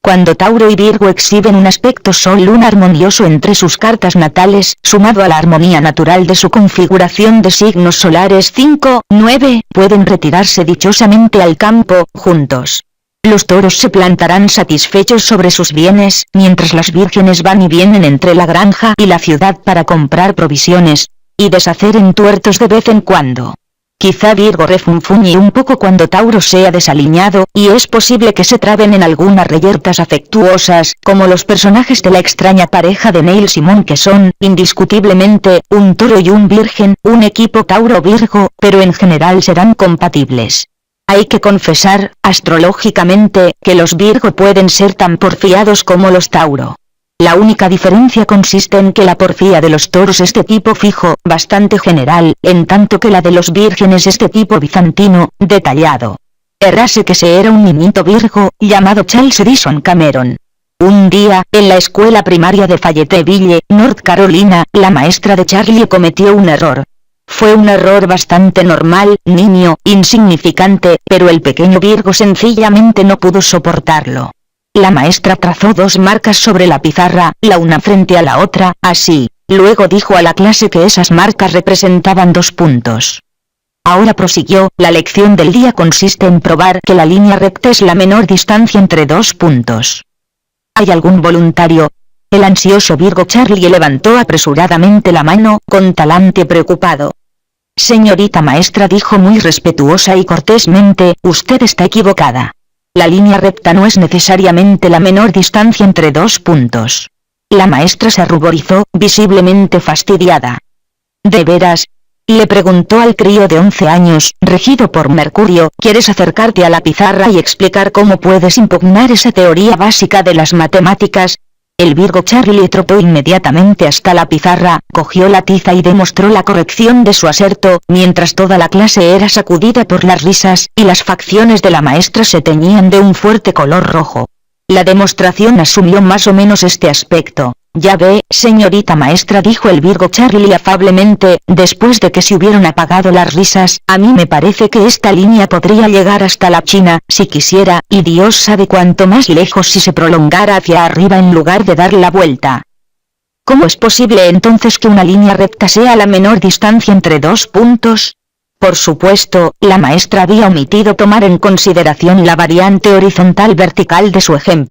Cuando Tauro y Virgo exhiben un aspecto Sol-Luna armonioso entre sus cartas natales, sumado a la armonía natural de su configuración de signos solares 5, 9, pueden retirarse dichosamente al campo, juntos. Los toros se plantarán satisfechos sobre sus bienes, mientras las vírgenes van y vienen entre la granja y la ciudad para comprar provisiones, y deshacer entuertos de vez en cuando. Quizá Virgo refunfuñe un poco cuando Tauro sea desaliñado, y es posible que se traben en algunas reyertas afectuosas, como los personajes de la extraña pareja de Neil Simon que son, indiscutiblemente, un toro y un virgen, un equipo Tauro-Virgo, pero en general serán compatibles. Hay que confesar, astrológicamente, que los Virgo pueden ser tan porfiados como los Tauro. La única diferencia consiste en que la porfía de los toros es de tipo fijo, bastante general, en tanto que la de los vírgenes es de tipo bizantino, detallado. Errase que se era un niñito Virgo, llamado Charles Edison Cameron. Un día, en la escuela primaria de Fayetteville, North Carolina, la maestra de Charlie cometió un error. Fue un error bastante normal, niño, insignificante, pero el pequeño Virgo sencillamente no pudo soportarlo. La maestra trazó 2 marcas sobre la pizarra, la una frente a la otra, así. Luego dijo a la clase que esas marcas representaban 2 puntos. Ahora prosiguió, la lección del día consiste en probar que la línea recta es la menor distancia entre 2 puntos. ¿Hay algún voluntario? El ansioso Virgo Charlie levantó apresuradamente la mano, con talante preocupado. Señorita maestra, dijo muy respetuosa y cortésmente, usted está equivocada. La línea recta no es necesariamente la menor distancia entre 2 puntos. La maestra se ruborizó, visiblemente fastidiada. ¿De veras? Le preguntó al crío de 11 años, regido por Mercurio, ¿quieres acercarte a la pizarra y explicar cómo puedes impugnar esa teoría básica de las matemáticas? El Virgo Charlie trotó inmediatamente hasta la pizarra, cogió la tiza y demostró la corrección de su aserto, mientras toda la clase era sacudida por las risas, y las facciones de la maestra se teñían de un fuerte color rojo. La demostración asumió más o menos este aspecto. Ya ve, señorita maestra, dijo el Virgo Charlie afablemente, después de que se hubieron apagado las risas, a mí me parece que esta línea podría llegar hasta la China, si quisiera, y Dios sabe cuánto más lejos si se prolongara hacia arriba en lugar de dar la vuelta. ¿Cómo es posible entonces que una línea recta sea la menor distancia entre 2 puntos? Por supuesto, la maestra había omitido tomar en consideración la variante horizontal-vertical de su ejemplo.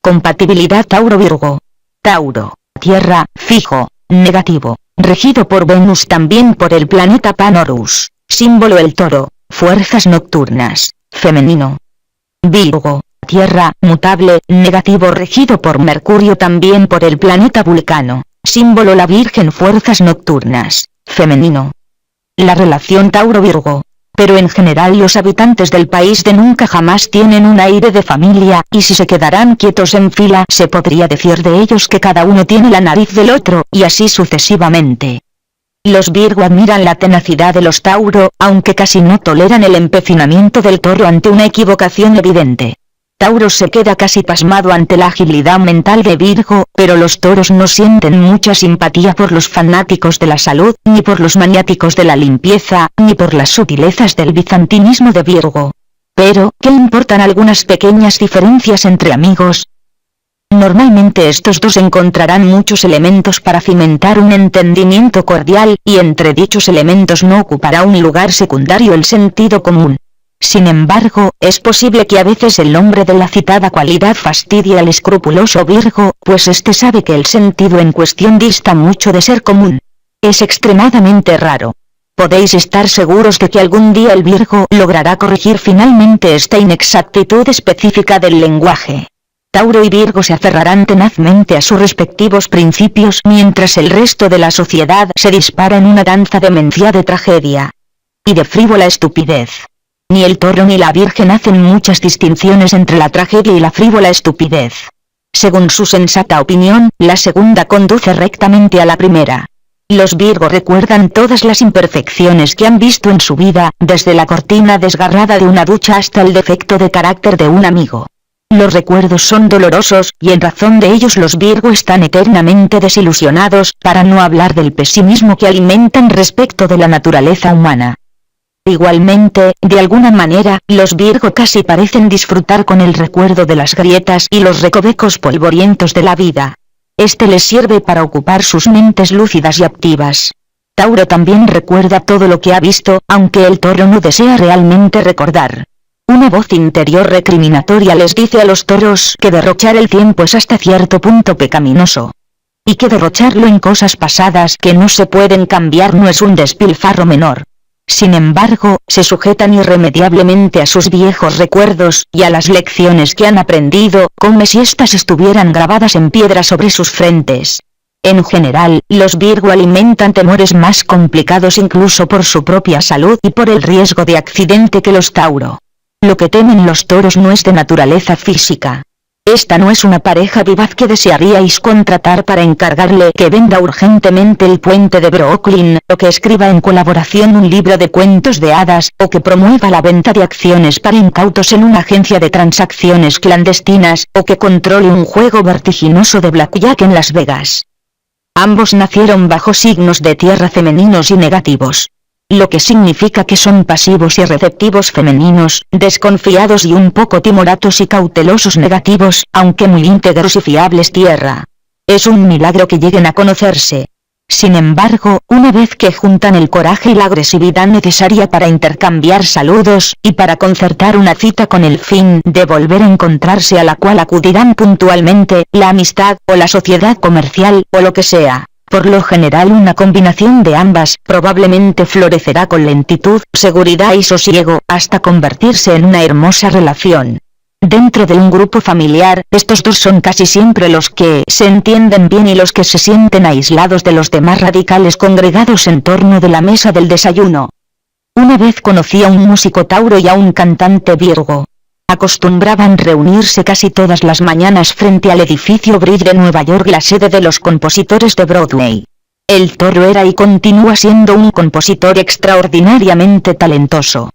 Compatibilidad Tauro-Virgo. Tauro, Tierra, fijo, negativo, regido por Venus, también por el planeta Pan-Horus, símbolo el toro, fuerzas nocturnas, femenino. Virgo, Tierra, mutable, negativo, regido por Mercurio, también por el planeta Vulcano, símbolo la Virgen, fuerzas nocturnas, femenino. La relación Tauro-Virgo. Pero en general los habitantes del país de nunca jamás tienen un aire de familia, y si se quedaran quietos en fila se podría decir de ellos que cada uno tiene la nariz del otro, y así sucesivamente. Los Virgo admiran la tenacidad de los Tauro, aunque casi no toleran el empecinamiento del toro ante una equivocación evidente. Tauro se queda casi pasmado ante la agilidad mental de Virgo, pero los toros no sienten mucha simpatía por los fanáticos de la salud, ni por los maniáticos de la limpieza, ni por las sutilezas del bizantinismo de Virgo. Pero, ¿qué importan algunas pequeñas diferencias entre amigos? Normalmente estos dos encontrarán muchos elementos para cimentar un entendimiento cordial, y entre dichos elementos no ocupará un lugar secundario el sentido común. Sin embargo, es posible que a veces el hombre de la citada cualidad fastidie al escrupuloso Virgo, pues éste sabe que el sentido en cuestión dista mucho de ser común. Es extremadamente raro. Podéis estar seguros de que algún día el Virgo logrará corregir finalmente esta inexactitud específica del lenguaje. Tauro y Virgo se aferrarán tenazmente a sus respectivos principios mientras el resto de la sociedad se dispara en una danza demencial de tragedia y de frívola estupidez. Ni el toro ni la Virgen hacen muchas distinciones entre la tragedia y la frívola estupidez. Según su sensata opinión, la segunda conduce rectamente a la primera. Los Virgo recuerdan todas las imperfecciones que han visto en su vida, desde la cortina desgarrada de una ducha hasta el defecto de carácter de un amigo. Los recuerdos son dolorosos, y en razón de ellos los Virgo están eternamente desilusionados, para no hablar del pesimismo que alimentan respecto de la naturaleza humana. Igualmente, de alguna manera, los Virgo casi parecen disfrutar con el recuerdo de las grietas y los recovecos polvorientos de la vida. Este les sirve para ocupar sus mentes lúcidas y activas. Tauro también recuerda todo lo que ha visto, aunque el Toro no desea realmente recordar. Una voz interior recriminatoria les dice a los toros que derrochar el tiempo es hasta cierto punto pecaminoso. Y que derrocharlo en cosas pasadas que no se pueden cambiar no es un despilfarro menor. Sin embargo, se sujetan irremediablemente a sus viejos recuerdos, y a las lecciones que han aprendido, como si éstas estuvieran grabadas en piedra sobre sus frentes. En general, los Virgo alimentan temores más complicados incluso por su propia salud y por el riesgo de accidente que los Tauro. Lo que temen los toros no es de naturaleza física. Esta no es una pareja vivaz que desearíais contratar para encargarle que venda urgentemente el puente de Brooklyn, o que escriba en colaboración un libro de cuentos de hadas, o que promueva la venta de acciones para incautos en una agencia de transacciones clandestinas, o que controle un juego vertiginoso de blackjack en Las Vegas. Ambos nacieron bajo signos de tierra femeninos y negativos. Lo que significa que son pasivos y receptivos femeninos, desconfiados y un poco timoratos y cautelosos negativos, aunque muy íntegros y fiables tierra. Es un milagro que lleguen a conocerse. Sin embargo, una vez que juntan el coraje y la agresividad necesaria para intercambiar saludos, y para concertar una cita con el fin de volver a encontrarse a la cual acudirán puntualmente, la amistad, o la sociedad comercial, o lo que sea. Por lo general una combinación de ambas probablemente florecerá con lentitud, seguridad y sosiego, hasta convertirse en una hermosa relación. Dentro de un grupo familiar, estos dos son casi siempre los que se entienden bien y los que se sienten aislados de los demás radicales congregados en torno de la mesa del desayuno. Una vez conocí a un músico Tauro y a un cantante Virgo. Acostumbraban reunirse casi todas las mañanas frente al edificio Bridge de Nueva York, la sede de los compositores de Broadway. El Toro era y continúa siendo un compositor extraordinariamente talentoso.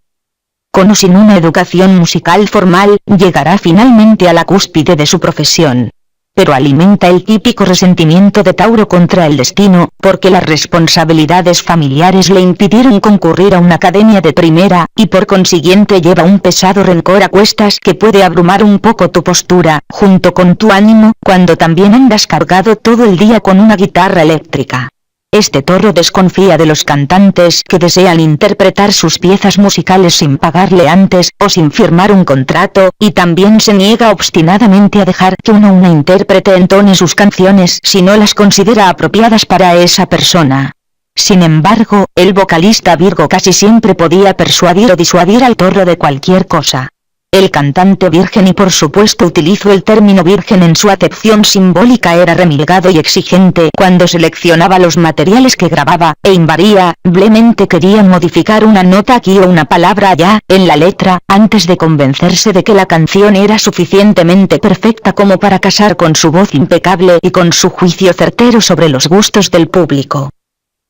Con o sin una educación musical formal, llegará finalmente a la cúspide de su profesión. Pero alimenta el típico resentimiento de Tauro contra el destino, porque las responsabilidades familiares le impidieron concurrir a una academia de primera, y por consiguiente lleva un pesado rencor a cuestas que puede abrumar un poco tu postura, junto con tu ánimo, cuando también andas cargado todo el día con una guitarra eléctrica. Este Toro desconfía de los cantantes que desean interpretar sus piezas musicales sin pagarle antes, o sin firmar un contrato, y también se niega obstinadamente a dejar que una intérprete entone sus canciones si no las considera apropiadas para esa persona. Sin embargo, el vocalista Virgo casi siempre podía persuadir o disuadir al Toro de cualquier cosa. El cantante virgen, y por supuesto utilizo el término virgen en su acepción simbólica, era remilgado y exigente cuando seleccionaba los materiales que grababa, e invariablemente querían modificar una nota aquí o una palabra allá, en la letra, antes de convencerse de que la canción era suficientemente perfecta como para casar con su voz impecable y con su juicio certero sobre los gustos del público.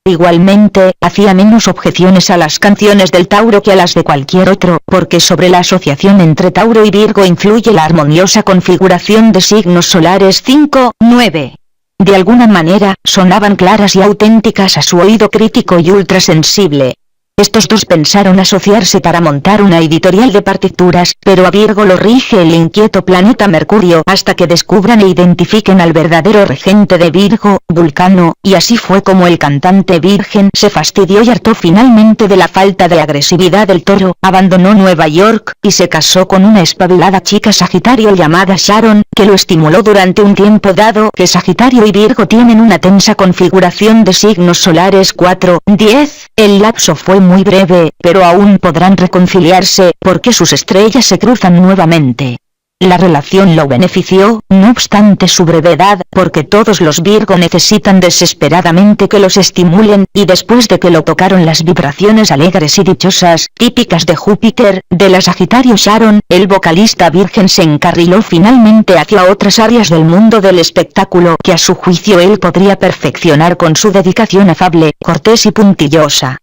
Igualmente, hacía menos objeciones a las canciones del Tauro que a las de cualquier otro, porque sobre la asociación entre Tauro y Virgo influye la armoniosa configuración de signos solares 5, 9. De alguna manera, sonaban claras y auténticas a su oído crítico y ultrasensible. Estos dos pensaron asociarse para montar una editorial de partituras, pero a Virgo lo rige el inquieto planeta Mercurio hasta que descubran e identifiquen al verdadero regente de Virgo, Vulcano, y así fue como el cantante virgen se fastidió y hartó finalmente de la falta de agresividad del Toro, abandonó Nueva York, y se casó con una espabilada chica Sagitario llamada Sharon, que lo estimuló durante un tiempo dado que Sagitario y Virgo tienen una tensa configuración de signos solares 4, 10, el lapso fue muy breve, pero aún podrán reconciliarse, porque sus estrellas se cruzan nuevamente. La relación lo benefició, no obstante su brevedad, porque todos los Virgo necesitan desesperadamente que los estimulen, y después de que lo tocaron las vibraciones alegres y dichosas, típicas de Júpiter, de la Sagitario Sharon, el vocalista virgen se encarriló finalmente hacia otras áreas del mundo del espectáculo que a su juicio él podría perfeccionar con su dedicación afable, cortés y puntillosa.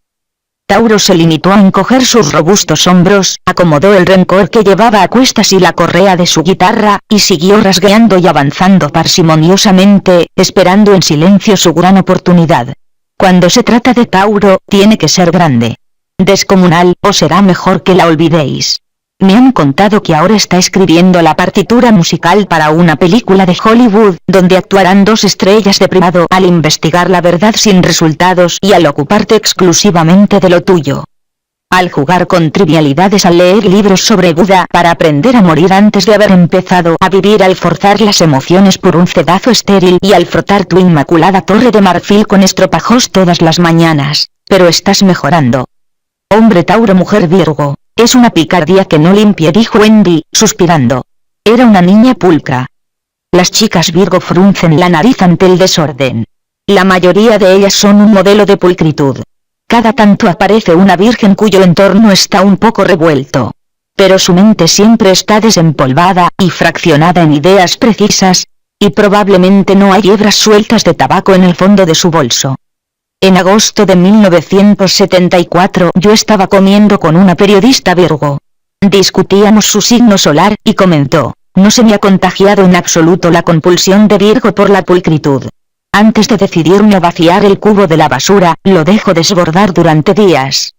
Tauro se limitó a encoger sus robustos hombros, acomodó el rencor que llevaba a cuestas y la correa de su guitarra, y siguió rasgueando y avanzando parsimoniosamente, esperando en silencio su gran oportunidad. Cuando se trata de Tauro, tiene que ser grande, descomunal, o será mejor que la olvidéis. Me han contado que ahora está escribiendo la partitura musical para una película de Hollywood, donde actuarán 2 estrellas de primado al investigar la verdad sin resultados y al ocuparte exclusivamente de lo tuyo. Al jugar con trivialidades, al leer libros sobre Buda para aprender a morir antes de haber empezado a vivir, al forzar las emociones por un cedazo estéril y al frotar tu inmaculada torre de marfil con estropajos todas las mañanas. Pero estás mejorando. Hombre Tauro, mujer Virgo. Es una picardía que no limpie, dijo Wendy, suspirando. Era una niña pulcra. Las chicas Virgo fruncen la nariz ante el desorden. La mayoría de ellas son un modelo de pulcritud. Cada tanto aparece una virgen cuyo entorno está un poco revuelto. Pero su mente siempre está desempolvada y fraccionada en ideas precisas, y probablemente no hay hebras sueltas de tabaco en el fondo de su bolso. En agosto de 1974 yo estaba comiendo con una periodista Virgo. Discutíamos su signo solar, y comentó: no se me ha contagiado en absoluto la compulsión de Virgo por la pulcritud. Antes de decidirme a vaciar el cubo de la basura, lo dejo desbordar durante días.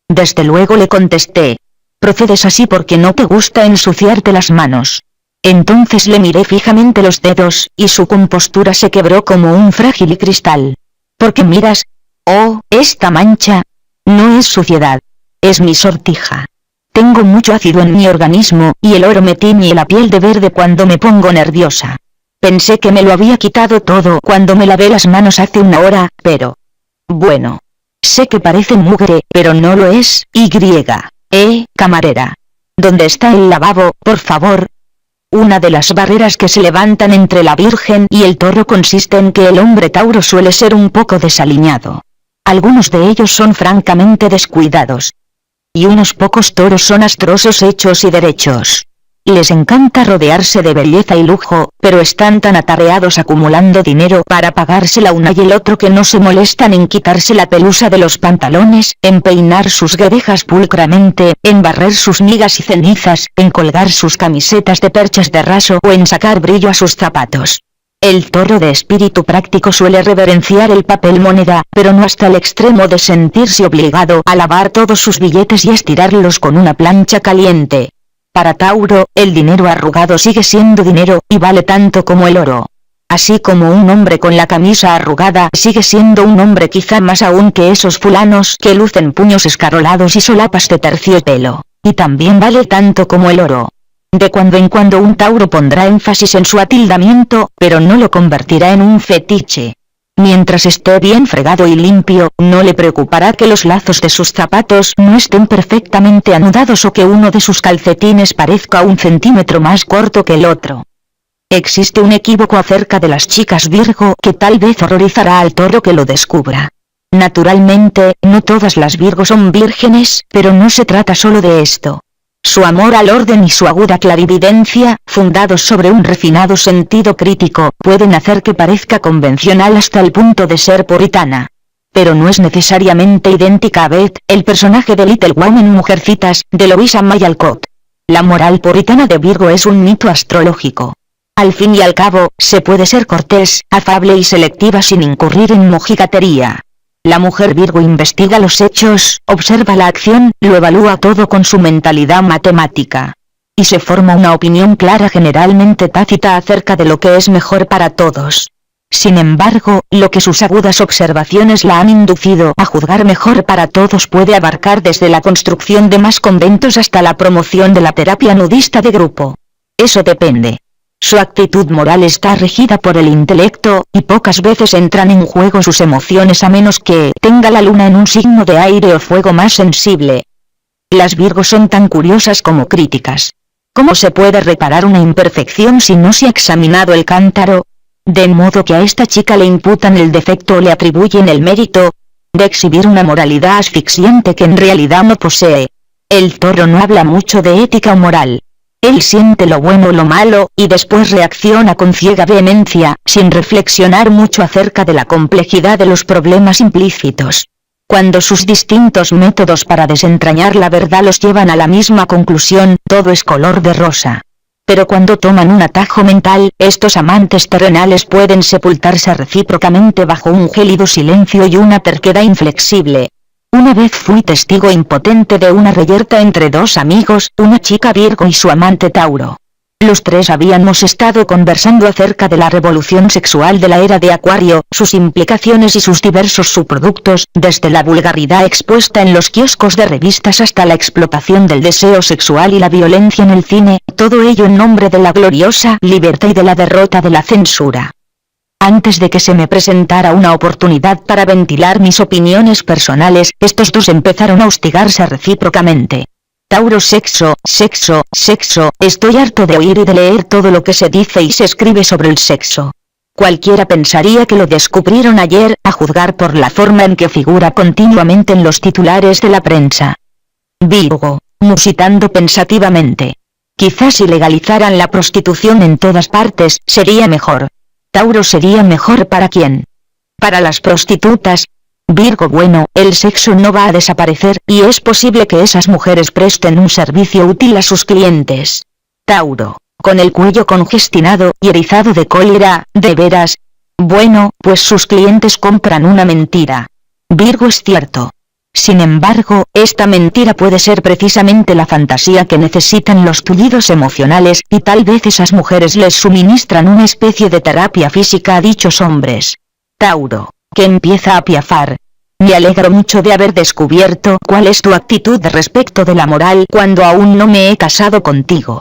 Desde luego, le contesté. Procedes así porque no te gusta ensuciarte las manos. Entonces le miré fijamente los dedos, y su compostura se quebró como un frágil cristal. ¿Por qué miras? Oh, esta mancha. No es suciedad. Es mi sortija. Tengo mucho ácido en mi organismo, y el oro me tiñe la piel de verde cuando me pongo nerviosa. Pensé que me lo había quitado todo cuando me lavé las manos hace una hora, pero... bueno. Sé que parece mugre, pero no lo es. Camarera. ¿Dónde está el lavabo, por favor? Una de las barreras que se levantan entre la Virgen y el Toro consiste en que el hombre Tauro suele ser un poco desaliñado. Algunos de ellos son francamente descuidados. Y unos pocos toros son astrosos hechos y derechos. Les encanta rodearse de belleza y lujo, pero están tan atareados acumulando dinero para pagársela una y el otro que no se molestan en quitarse la pelusa de los pantalones, en peinar sus guedejas pulcramente, en barrer sus migas y cenizas, en colgar sus camisetas de perchas de raso o en sacar brillo a sus zapatos. El Toro de espíritu práctico suele reverenciar el papel moneda, pero no hasta el extremo de sentirse obligado a lavar todos sus billetes y estirarlos con una plancha caliente. Para Tauro, el dinero arrugado sigue siendo dinero, y vale tanto como el oro. Así como un hombre con la camisa arrugada sigue siendo un hombre, quizá más aún que esos fulanos que lucen puños escarolados y solapas de terciopelo. Y también vale tanto como el oro. De cuando en cuando un Tauro pondrá énfasis en su atildamiento, pero no lo convertirá en un fetiche. Mientras esté bien fregado y limpio, no le preocupará que los lazos de sus zapatos no estén perfectamente anudados o que uno de sus calcetines parezca 1 centímetro más corto que el otro. Existe un equívoco acerca de las chicas Virgo que tal vez horrorizará al Toro que lo descubra. Naturalmente, no todas las Virgo son vírgenes, pero no se trata solo de esto. Su amor al orden y su aguda clarividencia, fundados sobre un refinado sentido crítico, pueden hacer que parezca convencional hasta el punto de ser puritana. Pero no es necesariamente idéntica a Beth, el personaje de Little Women Mujercitas, de Louisa May Alcott. La moral puritana de Virgo es un mito astrológico. Al fin y al cabo, se puede ser cortés, afable y selectiva sin incurrir en mojigatería. La mujer Virgo investiga los hechos, observa la acción, lo evalúa todo con su mentalidad matemática. Y se forma una opinión clara, generalmente tácita, acerca de lo que es mejor para todos. Sin embargo, lo que sus agudas observaciones la han inducido a juzgar mejor para todos puede abarcar desde la construcción de más conventos hasta la promoción de la terapia nudista de grupo. Eso depende. Su actitud moral está regida por el intelecto, y pocas veces entran en juego sus emociones a menos que tenga la luna en un signo de aire o fuego más sensible. Las Virgo son tan curiosas como críticas. ¿Cómo se puede reparar una imperfección si no se ha examinado el cántaro? De modo que a esta chica le imputan el defecto o le atribuyen el mérito de exhibir una moralidad asfixiante que en realidad no posee. El Toro no habla mucho de ética o moral. Él siente lo bueno o lo malo, y después reacciona con ciega vehemencia, sin reflexionar mucho acerca de la complejidad de los problemas implícitos. Cuando sus distintos métodos para desentrañar la verdad los llevan a la misma conclusión, todo es color de rosa. Pero cuando toman un atajo mental, estos amantes terrenales pueden sepultarse recíprocamente bajo un gélido silencio y una terquedad inflexible. Una vez fui testigo impotente de una reyerta entre dos amigos, una chica Virgo y su amante Tauro. Los tres habíamos estado conversando acerca de la revolución sexual de la era de Acuario, sus implicaciones y sus diversos subproductos, desde la vulgaridad expuesta en los kioscos de revistas hasta la explotación del deseo sexual y la violencia en el cine, todo ello en nombre de la gloriosa libertad y de la derrota de la censura. Antes de que se me presentara una oportunidad para ventilar mis opiniones personales, estos dos empezaron a hostigarse recíprocamente. Tauro: sexo, sexo, sexo, estoy harto de oír y de leer todo lo que se dice y se escribe sobre el sexo. Cualquiera pensaría que lo descubrieron ayer, a juzgar por la forma en que figura continuamente en los titulares de la prensa. Virgo, musitando pensativamente. Quizás si legalizaran la prostitución en todas partes, sería mejor. Tauro: ¿sería mejor para quién? Para las prostitutas. Virgo: bueno, el sexo no va a desaparecer, y es posible que esas mujeres presten un servicio útil a sus clientes. Tauro, con el cuello congestionado y erizado de cólera: ¿de veras? Bueno, pues sus clientes compran una mentira. Virgo: es cierto. Sin embargo, esta mentira puede ser precisamente la fantasía que necesitan los tullidos emocionales, y tal vez esas mujeres les suministran una especie de terapia física a dichos hombres. Tauro, que empieza a piafar. Me alegro mucho de haber descubierto cuál es tu actitud respecto de la moral cuando aún no me he casado contigo.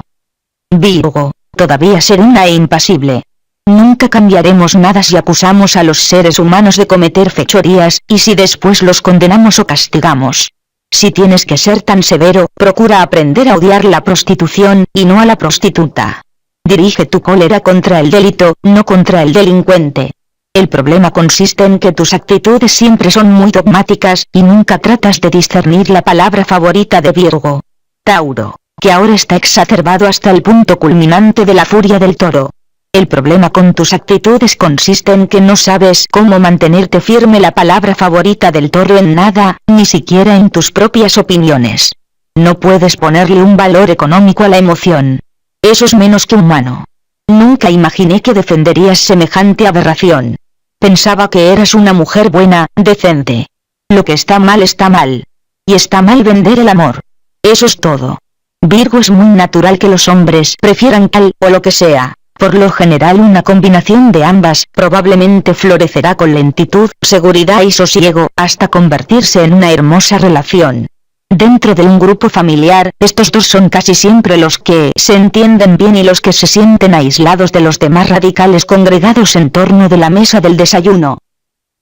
Virgo, todavía serena e impasible. Nunca cambiaremos nada si acusamos a los seres humanos de cometer fechorías, y si después los condenamos o castigamos. Si tienes que ser tan severo, procura aprender a odiar la prostitución, y no a la prostituta. Dirige tu cólera contra el delito, no contra el delincuente. El problema consiste en que tus actitudes siempre son muy dogmáticas, y nunca tratas de discernir la palabra favorita de Virgo. Tauro, que ahora está exacerbado hasta el punto culminante de la furia del toro. El problema con tus actitudes consiste en que no sabes cómo mantenerte firme la palabra favorita del toro en nada, ni siquiera en tus propias opiniones. No puedes ponerle un valor económico a la emoción. Eso es menos que humano. Nunca imaginé que defenderías semejante aberración. Pensaba que eras una mujer buena, decente. Lo que está mal está mal. Y está mal vender el amor. Eso es todo. Virgo: es muy natural que los hombres prefieran tal o lo que sea. Por lo general una combinación de ambas probablemente florecerá con lentitud, seguridad y sosiego, hasta convertirse en una hermosa relación. Dentro de un grupo familiar, estos dos son casi siempre los que se entienden bien y los que se sienten aislados de los demás radicales congregados en torno de la mesa del desayuno.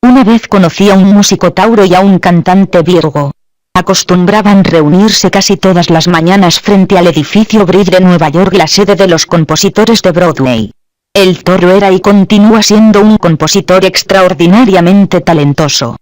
Una vez conocí a un músico Tauro y a un cantante Virgo. Acostumbraban reunirse casi todas las mañanas frente al edificio Bridge de Nueva York, la sede de los compositores de Broadway. El Toro era y continúa siendo un compositor extraordinariamente talentoso.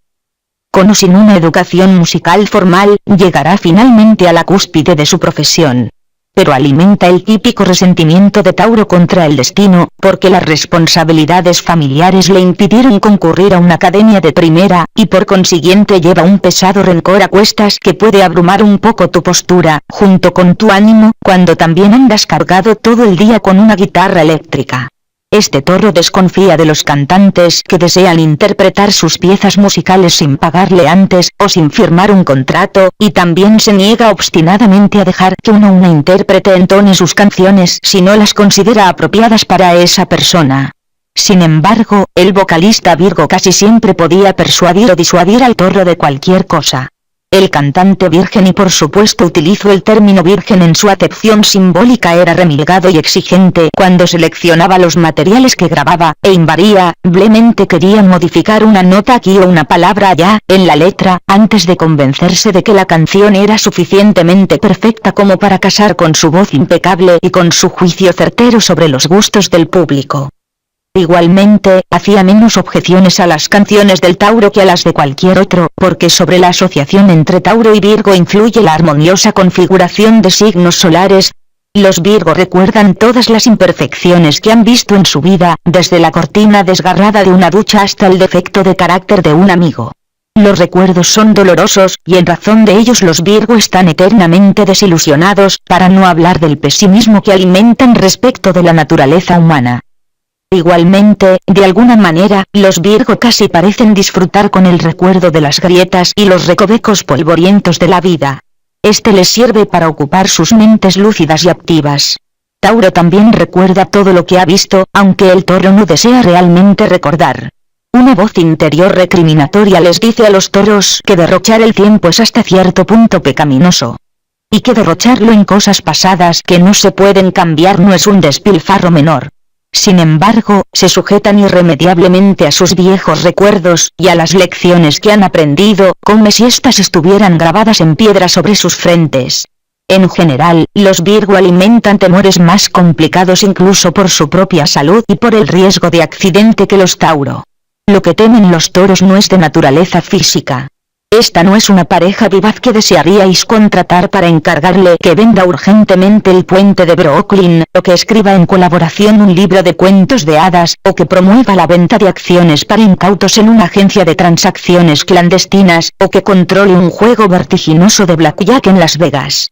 Con o sin una educación musical formal, llegará finalmente a la cúspide de su profesión. Pero alimenta el típico resentimiento de Tauro contra el destino, porque las responsabilidades familiares le impidieron concurrir a una academia de primera, y por consiguiente lleva un pesado rencor a cuestas que puede abrumar un poco tu postura, junto con tu ánimo, cuando también andas cargado todo el día con una guitarra eléctrica. Este Toro desconfía de los cantantes que desean interpretar sus piezas musicales sin pagarle antes, o sin firmar un contrato, y también se niega obstinadamente a dejar que una intérprete entone sus canciones si no las considera apropiadas para esa persona. Sin embargo, el vocalista Virgo casi siempre podía persuadir o disuadir al Toro de cualquier cosa. El cantante virgen, y por supuesto utilizo el término virgen en su acepción simbólica, era remilgado y exigente cuando seleccionaba los materiales que grababa, e invariablemente quería modificar una nota aquí o una palabra allá, en la letra, antes de convencerse de que la canción era suficientemente perfecta como para casar con su voz impecable y con su juicio certero sobre los gustos del público. Igualmente, hacía menos objeciones a las canciones del Tauro que a las de cualquier otro, porque sobre la asociación entre Tauro y Virgo influye la armoniosa configuración de signos solares. Los Virgo recuerdan todas las imperfecciones que han visto en su vida, desde la cortina desgarrada de una ducha hasta el defecto de carácter de un amigo. Los recuerdos son dolorosos, y en razón de ellos los Virgo están eternamente desilusionados, para no hablar del pesimismo que alimentan respecto de la naturaleza humana. Igualmente, de alguna manera, los Virgo casi parecen disfrutar con el recuerdo de las grietas y los recovecos polvorientos de la vida. Este les sirve para ocupar sus mentes lúcidas y activas. Tauro también recuerda todo lo que ha visto, aunque el Toro no desea realmente recordar. Una voz interior recriminatoria les dice a los toros que derrochar el tiempo es hasta cierto punto pecaminoso. Y que derrocharlo en cosas pasadas que no se pueden cambiar no es un despilfarro menor. Sin embargo, se sujetan irremediablemente a sus viejos recuerdos, y a las lecciones que han aprendido, como si éstas estuvieran grabadas en piedra sobre sus frentes. En general, los Virgo alimentan temores más complicados incluso por su propia salud y por el riesgo de accidente que los Tauro. Lo que temen los toros no es de naturaleza física. Esta no es una pareja vivaz que desearíais contratar para encargarle que venda urgentemente el puente de Brooklyn, o que escriba en colaboración un libro de cuentos de hadas, o que promueva la venta de acciones para incautos en una agencia de transacciones clandestinas, o que controle un juego vertiginoso de blackjack en Las Vegas.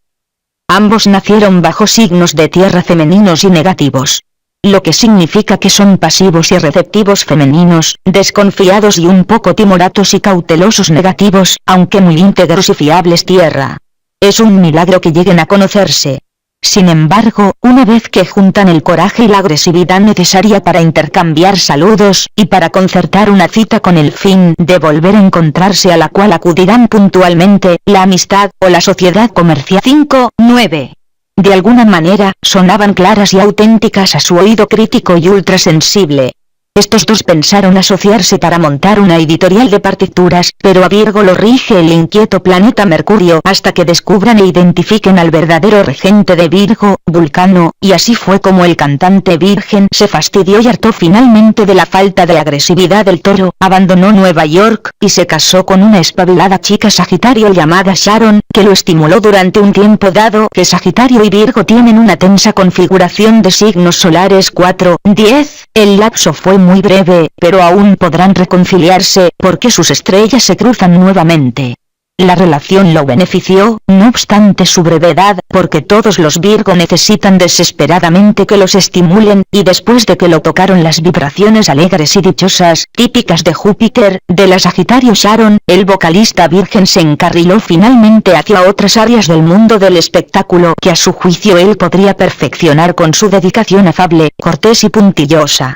Ambos nacieron bajo signos de tierra femeninos y negativos. Lo que significa que son pasivos y receptivos femeninos, desconfiados y un poco timoratos y cautelosos negativos, aunque muy íntegros y fiables tierra. Es un milagro que lleguen a conocerse. Sin embargo, una vez que juntan el coraje y la agresividad necesaria para intercambiar saludos, y para concertar una cita con el fin de volver a encontrarse a la cual acudirán puntualmente, la amistad, o la sociedad comercial 5-9. De alguna manera, sonaban claras y auténticas a su oído crítico y ultrasensible. Estos dos pensaron asociarse para montar una editorial de partituras, pero a Virgo lo rige el inquieto planeta Mercurio hasta que descubran e identifiquen al verdadero regente de Virgo, Vulcano, y así fue como el cantante virgen se fastidió y hartó finalmente de la falta de agresividad del Toro, abandonó Nueva York, y se casó con una espabilada chica Sagitario llamada Sharon, que lo estimuló durante un tiempo dado que Sagitario y Virgo tienen una tensa configuración de signos solares 4-10, el lapso fue muy breve, pero aún podrán reconciliarse, porque sus estrellas se cruzan nuevamente. La relación lo benefició, no obstante su brevedad, porque todos los Virgo necesitan desesperadamente que los estimulen, y después de que lo tocaron las vibraciones alegres y dichosas, típicas de Júpiter, de la Sagitario Sharon, el vocalista virgen se encarriló finalmente hacia otras áreas del mundo del espectáculo que a su juicio él podría perfeccionar con su dedicación afable, cortés y puntillosa.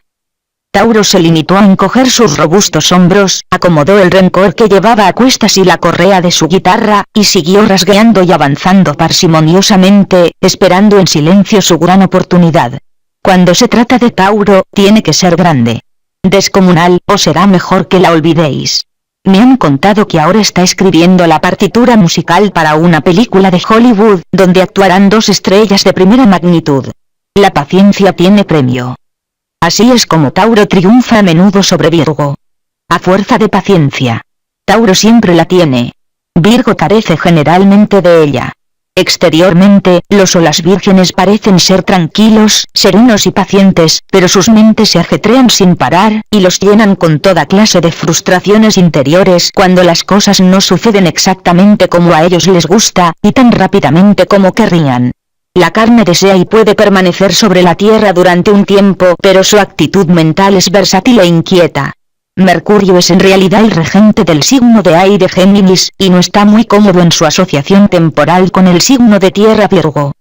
Tauro se limitó a encoger sus robustos hombros, acomodó el rencor que llevaba a cuestas y la correa de su guitarra, y siguió rasgueando y avanzando parsimoniosamente, esperando en silencio su gran oportunidad. Cuando se trata de Tauro, tiene que ser grande, descomunal, o será mejor que la olvidéis. Me han contado que ahora está escribiendo la partitura musical para una película de Hollywood, donde actuarán dos estrellas de primera magnitud. La paciencia tiene premio. Así es como Tauro triunfa a menudo sobre Virgo. A fuerza de paciencia. Tauro siempre la tiene. Virgo carece generalmente de ella. Exteriormente, los o las vírgenes parecen ser tranquilos, serenos y pacientes, pero sus mentes se ajetrean sin parar, y los llenan con toda clase de frustraciones interiores cuando las cosas no suceden exactamente como a ellos les gusta, y tan rápidamente como querrían. La carne desea y puede permanecer sobre la tierra durante un tiempo, pero su actitud mental es versátil e inquieta. Mercurio es en realidad el regente del signo de aire Géminis, y no está muy cómodo en su asociación temporal con el signo de tierra Virgo.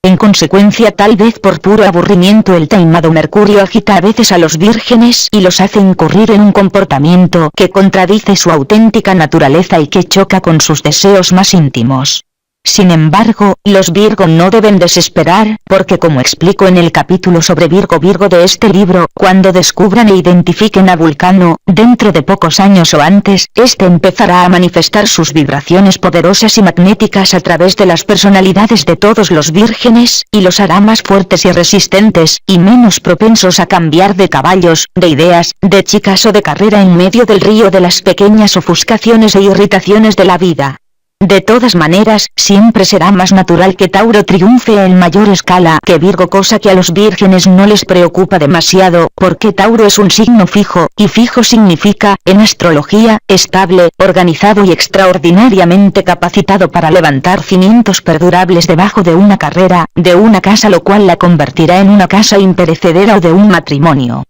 En consecuencia, tal vez por puro aburrimiento, el taimado Mercurio agita a veces a los vírgenes y los hace incurrir en un comportamiento que contradice su auténtica naturaleza y que choca con sus deseos más íntimos. Sin embargo, los Virgo no deben desesperar, porque como explico en el capítulo sobre Virgo de este libro, cuando descubran e identifiquen a Vulcano, dentro de pocos años o antes, este empezará a manifestar sus vibraciones poderosas y magnéticas a través de las personalidades de todos los vírgenes, y los hará más fuertes y resistentes, y menos propensos a cambiar de caballos, de ideas, de chicas o de carrera en medio del río de las pequeñas ofuscaciones e irritaciones de la vida. De todas maneras, siempre será más natural que Tauro triunfe en mayor escala que Virgo, cosa que a los vírgenes no les preocupa demasiado, porque Tauro es un signo fijo, y fijo significa, en astrología, estable, organizado y extraordinariamente capacitado para levantar cimientos perdurables debajo de una carrera, de una casa, lo cual la convertirá en una casa imperecedera, o de un matrimonio.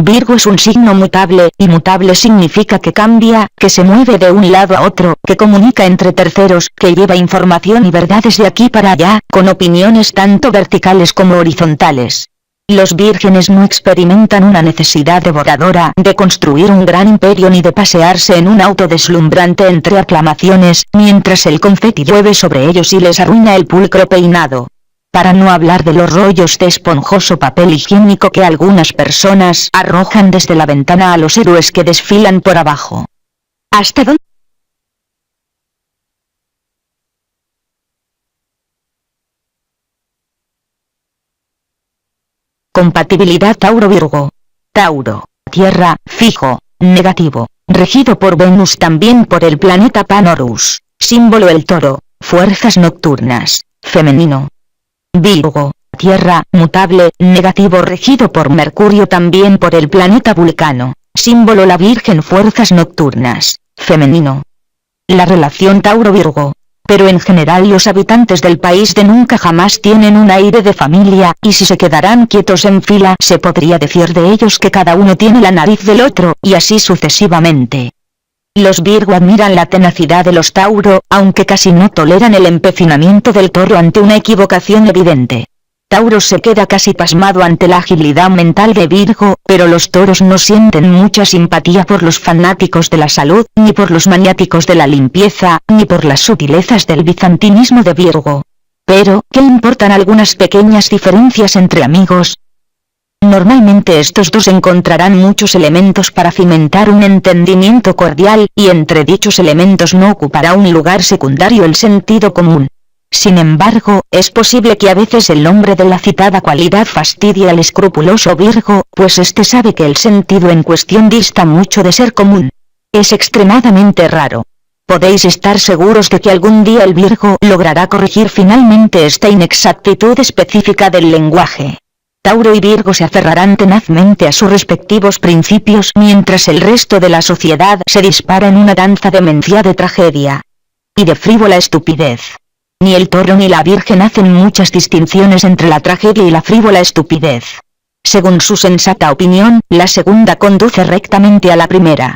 Virgo es un signo mutable, y mutable significa que cambia, que se mueve de un lado a otro, que comunica entre terceros, que lleva información y verdades de aquí para allá, con opiniones tanto verticales como horizontales. Los vírgenes no experimentan una necesidad devoradora de construir un gran imperio ni de pasearse en un auto deslumbrante entre aclamaciones, mientras el confeti llueve sobre ellos y les arruina el pulcro peinado. Para no hablar de los rollos de esponjoso papel higiénico que algunas personas arrojan desde la ventana a los héroes que desfilan por abajo. ¿Hasta dónde? Compatibilidad Tauro-Virgo. Tauro, tierra, fijo, negativo, regido por Venus, también por el planeta Pan-Horus, símbolo el toro, fuerzas nocturnas, femenino. Virgo, tierra, mutable, negativo, regido por Mercurio, también por el planeta Vulcano, símbolo la Virgen, fuerzas nocturnas, femenino. La relación Tauro-Virgo. Pero en general los habitantes del país de nunca jamás tienen un aire de familia, y si se quedarán quietos en fila se podría decir de ellos que cada uno tiene la nariz del otro, y así sucesivamente. Los Virgo admiran la tenacidad de los Tauro, aunque casi no toleran el empecinamiento del toro ante una equivocación evidente. Tauro se queda casi pasmado ante la agilidad mental de Virgo, pero los toros no sienten mucha simpatía por los fanáticos de la salud, ni por los maniáticos de la limpieza, ni por las sutilezas del bizantinismo de Virgo. Pero, ¿qué importan algunas pequeñas diferencias entre amigos? Normalmente estos dos encontrarán muchos elementos para cimentar un entendimiento cordial, y entre dichos elementos no ocupará un lugar secundario el sentido común. Sin embargo, es posible que a veces el hombre de la citada cualidad fastidie al escrupuloso Virgo, pues éste sabe que el sentido en cuestión dista mucho de ser común. Es extremadamente raro. Podéis estar seguros de que algún día el Virgo logrará corregir finalmente esta inexactitud específica del lenguaje. Tauro y Virgo se aferrarán tenazmente a sus respectivos principios mientras el resto de la sociedad se dispara en una danza demencial de tragedia y de frívola estupidez. Ni el toro ni la Virgen hacen muchas distinciones entre la tragedia y la frívola estupidez. Según su sensata opinión, la segunda conduce rectamente a la primera.